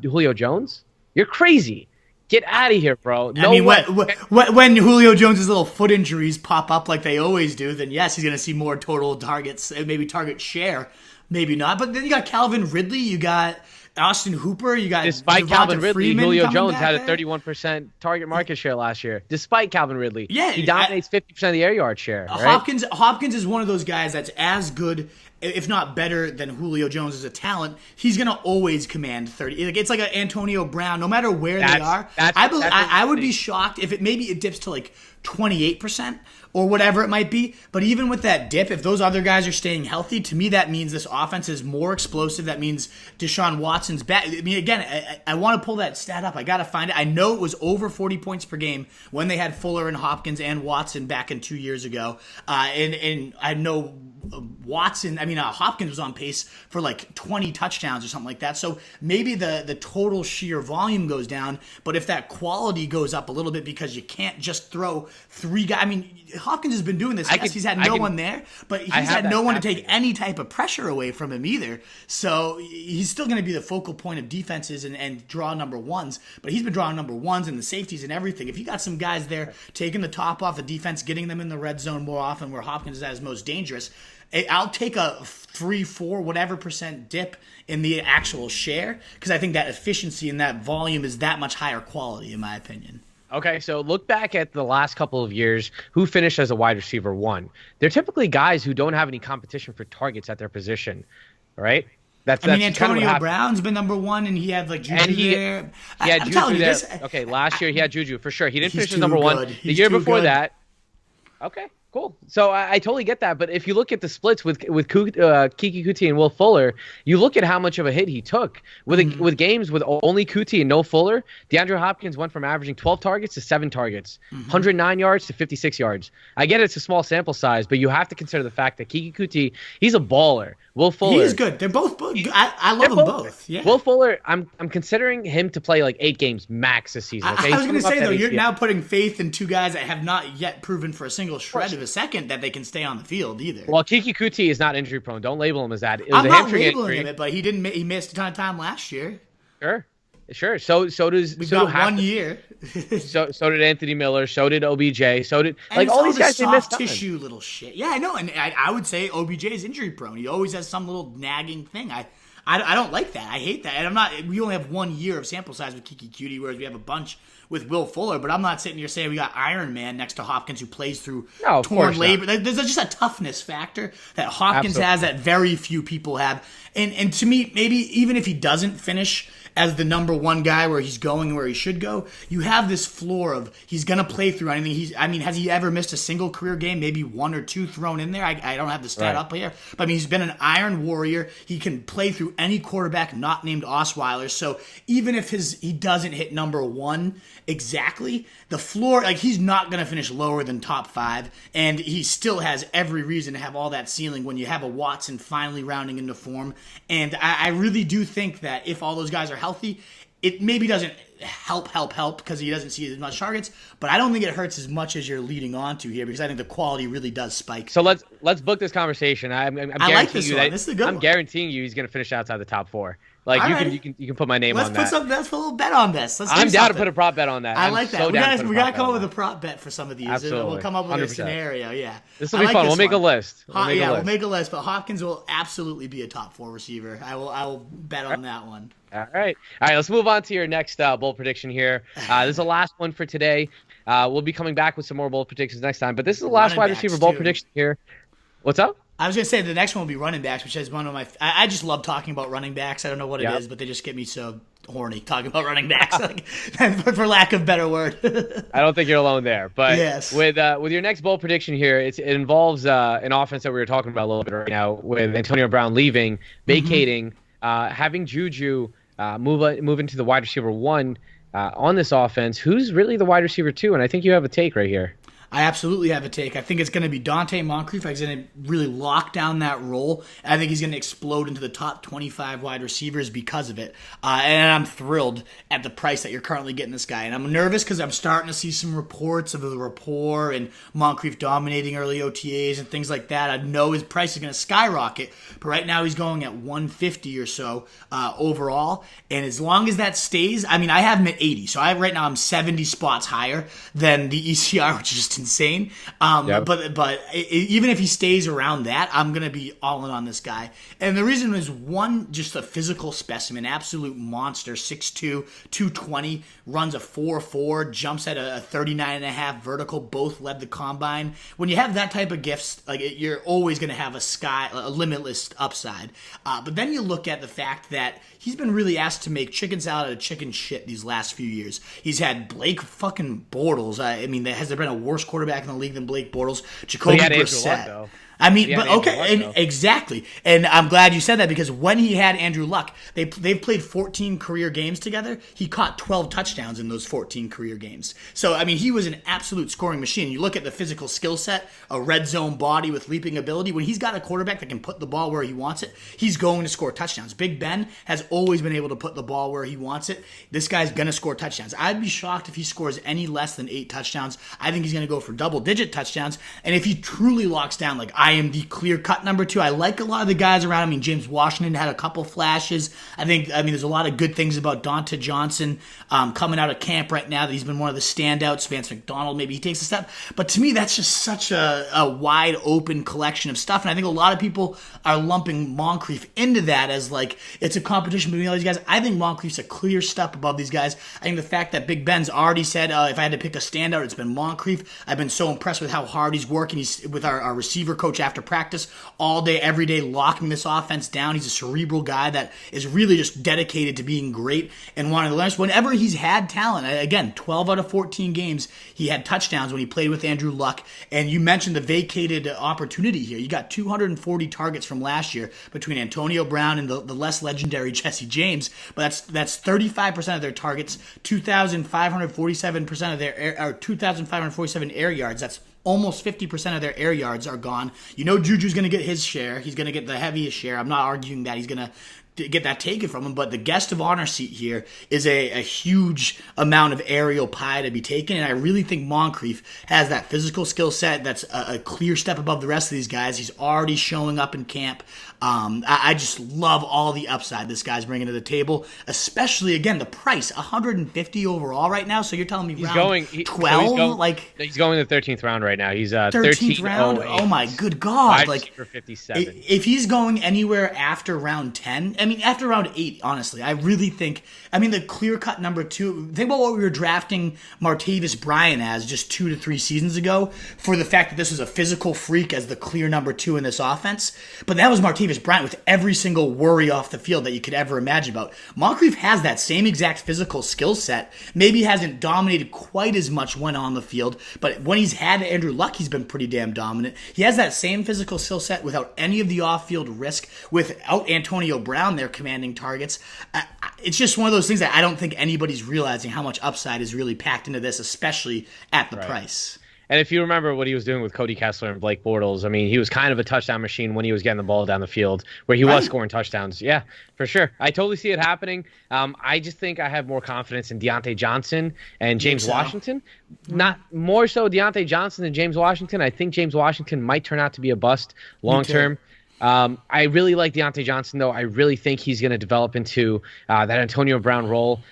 [SPEAKER 1] Julio Jones? You're crazy. Get out of here, bro.
[SPEAKER 2] I mean, when Julio Jones' little foot injuries pop up like they always do, then yes, he's going to see more total targets, maybe target share, maybe not. But then you got Calvin Ridley, you got Austin Hooper, you got
[SPEAKER 1] despite
[SPEAKER 2] Devonta
[SPEAKER 1] Calvin Ridley,
[SPEAKER 2] Freeman
[SPEAKER 1] Julio Jones had a
[SPEAKER 2] there.
[SPEAKER 1] 31% target market share last year. Despite Calvin Ridley,
[SPEAKER 2] Yeah,
[SPEAKER 1] he dominates 50% of the air yard share. Right?
[SPEAKER 2] Hopkins is one of those guys that's as good, if not better, than Julio Jones as a talent. He's gonna always command 30. It's like an Antonio Brown. No matter where they are, I would be shocked if it dips to like 28%. Or whatever it might be. But even with that dip, if those other guys are staying healthy, to me that means this offense is more explosive. That means Deshaun Watson's back. I mean, again, I want to pull that stat up. I got to find it. I know it was over 40 points per game when they had Fuller and Hopkins and Watson back in 2 years ago. And I know Hopkins was on pace for like 20 touchdowns or something like that. So maybe the total sheer volume goes down. But if that quality goes up a little bit because you can't just throw 3 guys. I mean, Hopkins has been doing this. Yes, he's had no one there, but he's had no one to take any type of pressure away from him either. So he's still going to be the focal point of defenses and draw number ones. But he's been drawing number ones and the safeties and everything. If you got some guys there taking the top off the defense, getting them in the red zone more often where Hopkins is at his most dangerous, I'll take a 3, 4, whatever % dip in the actual share because I think that efficiency and that volume is that much higher quality in my opinion.
[SPEAKER 1] Okay, so look back at the last couple of years. Who finished as a wide receiver 1? They're typically guys who don't have any competition for targets at their position, right? That's
[SPEAKER 2] Antonio
[SPEAKER 1] kind of
[SPEAKER 2] Brown's been number 1, and he had like Juju there.
[SPEAKER 1] He had Juju there. Okay, last year he had Juju for sure. He didn't finish as number 1. The year before that. Okay, cool. So I totally get that. But if you look at the splits with Kiki Kuti and Will Fuller, you look at how much of a hit he took. With games with only Kuti and no Fuller, DeAndre Hopkins went from averaging 12 targets to 7 targets, 109 yards to 56 yards. I get it's a small sample size, but you have to consider the fact that Kiki Kuti, he's a baller. Will Fuller,
[SPEAKER 2] he's good. They're both good. I love them both. Yeah.
[SPEAKER 1] Will Fuller, I'm considering him to play like 8 games max this season. Okay?
[SPEAKER 2] I was going to say though, you're now putting faith in 2 guys that have not yet proven for a single shred of a second that they can stay on the field either.
[SPEAKER 1] Well, Kiki Kuti is not injury prone. Don't label him as that. It was
[SPEAKER 2] I'm
[SPEAKER 1] a
[SPEAKER 2] not
[SPEAKER 1] hamstring
[SPEAKER 2] labeling
[SPEAKER 1] injury.
[SPEAKER 2] him, but he missed a ton of time last year.
[SPEAKER 1] Sure. So does
[SPEAKER 2] We've got 1 year.
[SPEAKER 1] so did Anthony Miller. So did OBJ. So did
[SPEAKER 2] and
[SPEAKER 1] all these guys. They missed
[SPEAKER 2] soft tissue little shit. Yeah, I know, and I would say OBJ is injury prone. He always has some little nagging thing. I don't like that. I hate that. And I'm not. We only have 1 year of sample size with Kiki Kuti, whereas we have a bunch with Will Fuller. But I'm not sitting here saying we got Iron Man next to Hopkins who plays through torn labor. There's just a toughness factor that Hopkins has that very few people have. And to me, maybe even if he doesn't finish as the number 1 guy where he's going where he should go, you have this floor of he's going to play through anything. Has he ever missed a single career game? Maybe 1 or 2 thrown in there. I don't have the stat up here. But I mean, he's been an iron warrior. He can play through any quarterback not named Osweiler. So even if he doesn't hit number 1 exactly, the floor, like he's not going to finish lower than top 5. And he still has every reason to have all that ceiling when you have a Watson finally rounding into form. And I really do think that if all those guys are healthy, it maybe doesn't help because he doesn't see as much targets, but I don't think it hurts as much as you're leading on to here because I think the quality really does spike.
[SPEAKER 1] So let's book this conversation. I
[SPEAKER 2] like this one. This is a good one.
[SPEAKER 1] I'm guaranteeing you he's going to finish outside the top 4. Like you can put my name on that.
[SPEAKER 2] Let's put a little bet on this.
[SPEAKER 1] I'm down to put a prop bet on that.
[SPEAKER 2] I like that. We got to come up with a prop bet for some of these.
[SPEAKER 1] Absolutely.
[SPEAKER 2] We'll come up with
[SPEAKER 1] 100%.
[SPEAKER 2] a scenario. Yeah,
[SPEAKER 1] this will be fun. We'll make a list.
[SPEAKER 2] We'll make a list. But Hopkins will absolutely be a top 4 receiver. I will bet on that one.
[SPEAKER 1] All right. Let's move on to your next bold prediction here. This is the last one for today. We'll be coming back with some more bold predictions next time. But this is the last wide receiver bold prediction here. What's up?
[SPEAKER 2] I was going to say the next one will be running backs, which is one of my – I just love talking about running backs. I don't know what it is, but they just get me so horny talking about running backs, like, for lack of better word.
[SPEAKER 1] I don't think you're alone there. But
[SPEAKER 2] yes.
[SPEAKER 1] with your next bold prediction here, it involves an offense that we were talking about a little bit right now, with Antonio Brown leaving, vacating, having Juju move into the wide receiver 1 on this offense. Who's really the wide receiver 2? And I think you have a take right here.
[SPEAKER 2] I absolutely have a take. I think it's going to be Dante Moncrief. He's going to really lock down that role. I think he's going to explode into the top 25 wide receivers because of it. And I'm thrilled at the price that you're currently getting this guy. And I'm nervous because I'm starting to see some reports of the rapport and Moncrief dominating early OTAs and things like that. I know his price is going to skyrocket, but right now he's going at 150 or so overall. And as long as that stays, I mean, I have him at 80. So right now I'm 70 spots higher than the ECR, which is just insane. But even if he stays around that, I'm going to be all in on this guy. And the reason is, one, just a physical specimen, absolute monster, 6'2", 220, runs a 4.4, jumps at a 39.5 vertical, both led the combine. When you have that type of gifts, like, you're always going to have a limitless upside. But then you look at the fact that he's been really asked to make chicken salad out of chicken shit these last few years. He's had Blake fucking Bortles. I mean, has there been a worse quarterback in the league than Blake Bortles? Jacoby Brissett. I mean, but okay, and exactly. And I'm glad you said that, because when he had Andrew Luck, they've played 14 career games together. He caught 12 touchdowns in those 14 career games. So, I mean, he was an absolute scoring machine. You look at the physical skill set, a red zone body with leaping ability. When he's got a quarterback that can put the ball where he wants it, he's going to score touchdowns. Big Ben has always been able to put the ball where he wants it. This guy's going to score touchdowns. I'd be shocked if he scores any less than 8 touchdowns. I think he's going to go for double-digit touchdowns. And if he truly locks down, like, I am the clear-cut number 2. I like a lot of the guys around. I mean, James Washington had a couple flashes. I mean, there's a lot of good things about Dante Johnson coming out of camp right now, that he's been one of the standouts. Vance McDonald, maybe he takes a step. But to me, that's just such a wide-open collection of stuff. And I think a lot of people are lumping Moncrief into that as, like, it's a competition between all these guys. I think Moncrief's a clear step above these guys. I think the fact that Big Ben's already said, if I had to pick a standout, it's been Moncrief. I've been so impressed with how hard he's working. He's with our receiver coach after practice all day, every day, locking this offense down. He's a cerebral guy that is really just dedicated to being great and wanting to learn. Whenever he's had talent, again, 12 out of 14 games, he had touchdowns when he played with Andrew Luck. And you mentioned the vacated opportunity here. You got 240 targets from last year between Antonio Brown and the less legendary Jesse James, but that's 35% of their targets, 2,547% of their 2,547 air yards. That's almost 50% of their air yards are gone. You know Juju's going to get his share. He's going to get the heaviest share. I'm not arguing that he's going to get that taken from him, but the guest of honor seat here is a huge amount of aerial pie to be taken, and I really think Moncrief has that physical skill set that's a clear step above the rest of these guys. He's already showing up in camp. I just love all the upside this guy's bringing to the table, especially, again, the price, 150 overall right now. So you're telling me
[SPEAKER 1] he's
[SPEAKER 2] round
[SPEAKER 1] going
[SPEAKER 2] 12?
[SPEAKER 1] He's going the 13th round right now. He's
[SPEAKER 2] 13th round. Oh my good God!
[SPEAKER 1] Like for 57.
[SPEAKER 2] If he's going anywhere after round 10, I mean after round 8, honestly, I really think. I mean the clear-cut number 2. Think about what we were drafting Martavis Bryant as just 2 to 3 seasons ago, for the fact that this was a physical freak as the clear number 2 in this offense. But that was Martavis Bryant with every single worry off the field that you could ever imagine about. Moncrief has that same exact physical skill set. Maybe hasn't dominated quite as much when on the field, but when he's had Andrew Luck, he's been pretty damn dominant. He has that same physical skill set without any of the off-field risk, without Antonio Brown there commanding targets. It's just one of those things that I don't think anybody's realizing how much upside is really packed into this, especially at the price.
[SPEAKER 1] And if you remember what he was doing with Cody Kessler and Blake Bortles, I mean, he was kind of a touchdown machine when he was getting the ball down the field, where he was scoring touchdowns. Yeah, for sure. I totally see it happening. I just think I have more confidence in Deontay Johnson and James Washington. Not more so Deontay Johnson than James Washington. I think James Washington might turn out to be a bust long term. I really like Deontay Johnson, though. I really think he's going to develop into that Antonio Brown role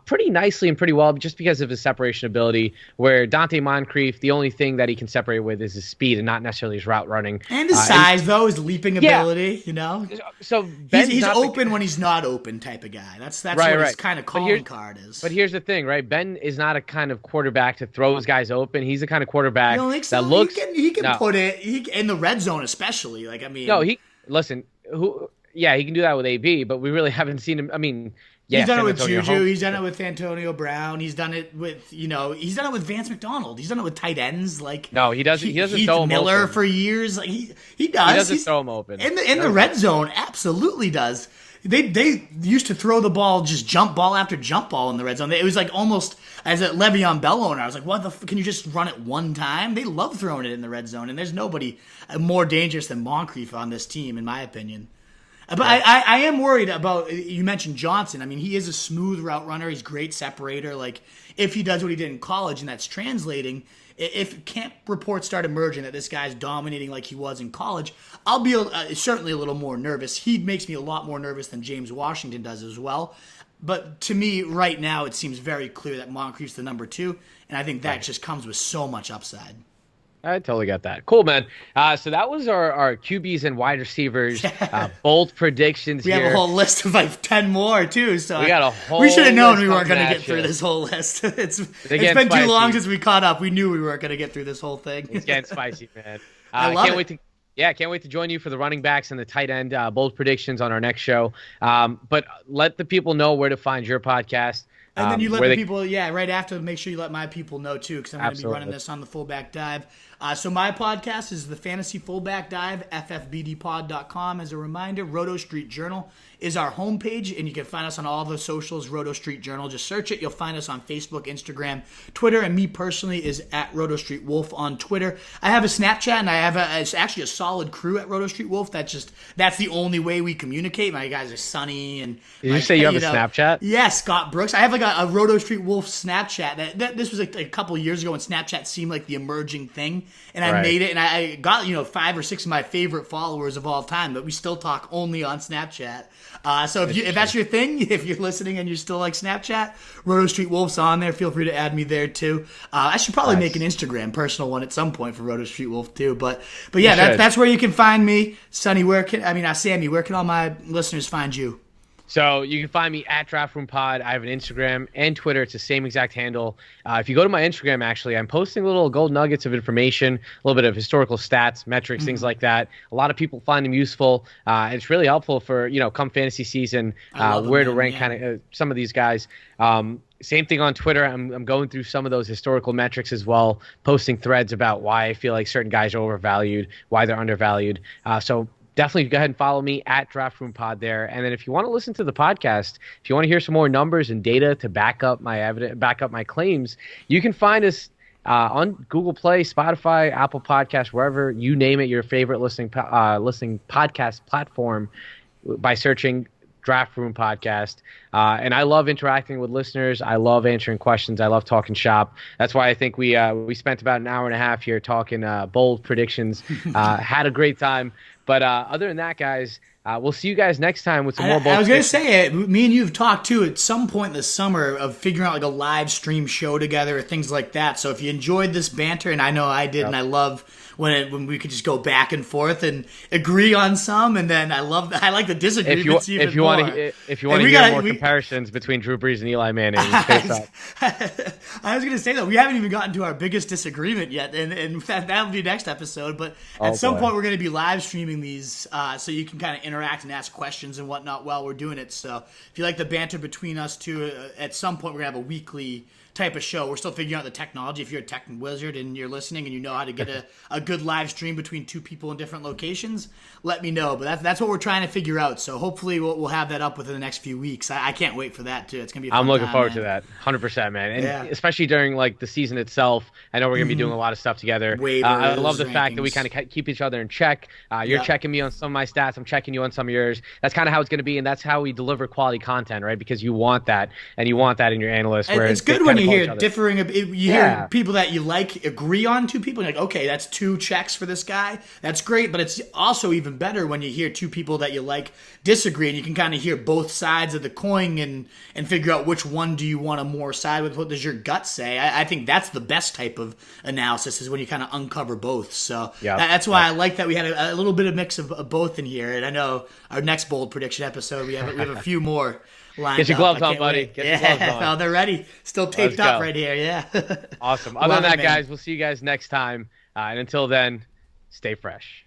[SPEAKER 1] pretty nicely and pretty well, just because of his separation ability, where Dante Moncrief, the only thing that he can separate with is his speed and not necessarily his route running.
[SPEAKER 2] And his size, though, his leaping ability, you know?
[SPEAKER 1] So
[SPEAKER 2] he's open when he's not open type of guy. That's what his kind of calling card is.
[SPEAKER 1] But here's the thing, right? Ben is not a kind of quarterback to throw his guys open. He's the kind of quarterback that looks...
[SPEAKER 2] He can put it in the red zone especially. Like, I mean...
[SPEAKER 1] No, listen, yeah, he can do that with AB, but we really haven't seen him. I mean, yeah,
[SPEAKER 2] he's done
[SPEAKER 1] San
[SPEAKER 2] it with
[SPEAKER 1] Antonio
[SPEAKER 2] Juju.
[SPEAKER 1] Holmes.
[SPEAKER 2] He's done it with Antonio Brown. He's done it with he's done it with Vance McDonald. He's done it with tight ends like
[SPEAKER 1] No, he doesn't. He doesn't
[SPEAKER 2] Heath
[SPEAKER 1] throw him
[SPEAKER 2] Miller
[SPEAKER 1] open.
[SPEAKER 2] For years. Like he does.
[SPEAKER 1] He doesn't
[SPEAKER 2] He's,
[SPEAKER 1] throw him open
[SPEAKER 2] in the red zone. Absolutely does. They used to throw the ball, just jump ball after jump ball in the red zone. It was like almost as a Le'Veon Bell owner. I was like, what the? Can you just run it one time? They love throwing it in the red zone, and there's nobody more dangerous than Moncrief on this team, in my opinion. But I am worried about, you mentioned Johnson. I mean, he is a smooth route runner. He's a great separator. Like, if he does what he did in college and that's translating, if camp reports start emerging that this guy's dominating like he was in college, I'll be certainly a little more nervous. He makes me a lot more nervous than James Washington does as well. But to me, right now, it seems very clear that Moncrief's the number 2, and I think that just comes with so much upside.
[SPEAKER 1] I totally got that. Cool, man. So that was our QBs and wide receivers bold predictions.
[SPEAKER 2] We
[SPEAKER 1] here.
[SPEAKER 2] have a whole list of like 10 more too. So
[SPEAKER 1] we got a whole.
[SPEAKER 2] We should have known we weren't
[SPEAKER 1] going
[SPEAKER 2] to get through this whole list. It's
[SPEAKER 1] getting
[SPEAKER 2] been
[SPEAKER 1] spicy.
[SPEAKER 2] too long since we caught up. We knew we weren't going to get through this whole thing.
[SPEAKER 1] It's getting spicy, man.
[SPEAKER 2] I love it.
[SPEAKER 1] Can't wait to join you for the running backs and the tight end bold predictions on our next show. But let the people know where to find your podcast.
[SPEAKER 2] And then you let the people, right after, make sure you let my people know too, because I'm going to be running this on the Fullback Dive. So my podcast is the Fantasy Fullback Dive, ffbdpod.com. As a reminder, Roto Street Journal is our homepage, and you can find us on all the socials, Roto Street Journal. Just search it. You'll find us on Facebook, Instagram, Twitter, and me personally is at Roto Street Wolf on Twitter. I have a Snapchat, and I have it's actually a solid crew at Roto Street Wolf. That's the only way we communicate. My guys are Sunny and.
[SPEAKER 1] Did you say you have a Snapchat?
[SPEAKER 2] Yeah, Scott Brooks. I have like a Roto Street Wolf Snapchat. This was like a couple of years ago when Snapchat seemed like the emerging thing, and I made it, and I got 5 or 6 of my favorite followers of all time. But we still talk only on Snapchat. So if that's your thing, if you're listening and you still like Snapchat, Roto Street Wolf's on there. Feel free to add me there too. I should probably make an Instagram personal one at some point for Roto Street Wolf too. But yeah, that's where you can find me. Sonny, Sammy, where can all my listeners find you?
[SPEAKER 1] So you can find me at Draft Room Pod. I have an Instagram and Twitter. It's the same exact handle. If you go to my Instagram, actually, I'm posting little gold nuggets of information, a little bit of historical stats, metrics, things like that. A lot of people find them useful. It's really helpful for, come fantasy season, where to rank kind of some of these guys. Same thing on Twitter. I'm going through some of those historical metrics as well, posting threads about why I feel like certain guys are overvalued, why they're undervalued. So definitely go ahead and follow me at Draft Room Pod there. And then if you want to listen to the podcast, if you want to hear some more numbers and data to back up my claims, you can find us on Google Play, Spotify, Apple Podcasts, wherever you name it, your favorite listening podcast platform, by searching Draft Room Podcast. And I love interacting with listeners. I love answering questions. I love talking shop. That's why I think we spent about an hour and a half here talking bold predictions. Had a great time. But other than that, guys, we'll see you guys next time with some more bold.
[SPEAKER 2] I was going to say, me and you have talked too at some point this summer of figuring out like a live stream show together or things like that. So if you enjoyed this banter, and I know I did, and I love when we could just go back and forth and agree on some, and then I like the disagreements even more.
[SPEAKER 1] If you want to hear more comparisons between Drew Brees and Eli Manning,
[SPEAKER 2] I was going to say, though, we haven't even gotten to our biggest disagreement yet, and that'll be next episode. But at some point, we're going to be live streaming these so you can kind of interact and ask questions and whatnot while we're doing it. So if you like the banter between us two, at some point, we're going to have a weekly type of show. We're still figuring out the technology. If you're a tech wizard and you're listening and you know how to get a good live stream between two people in different locations, let me know. But that's what we're trying to figure out. So hopefully we'll have that up within the next few weeks. I can't wait for that too. It's gonna be. I'm
[SPEAKER 1] looking forward to that, 100%, man. And especially during like the season itself, I know we're gonna be doing a lot of stuff together. I love the fact that we kind of keep each other in check. You're checking me on some of my stats. I'm checking you on some of yours. That's kind of how it's gonna be, and that's how we deliver quality content, right? Because you want that, and you want that in your analysts. Where
[SPEAKER 2] it's good when you hear differing. You hear people that you like agree on two people, and you're like, okay, that's 2 checks for this guy. That's great, but it's also even better when you hear 2 people that you like disagree, and you can kind of hear both sides of the coin and figure out which one do you want to more side with. What does your gut say? I think that's the best type of analysis, is when you kind of uncover both. So that's why I like that we had a little bit of mix of both in here. And I know our next bold prediction episode, we have a few more.
[SPEAKER 1] Get your gloves on, buddy. Get your gloves on.
[SPEAKER 2] Oh, they're ready. Still taped up right here. Yeah.
[SPEAKER 1] Awesome. Other than that, guys, we'll see you guys next time. And until then, stay fresh.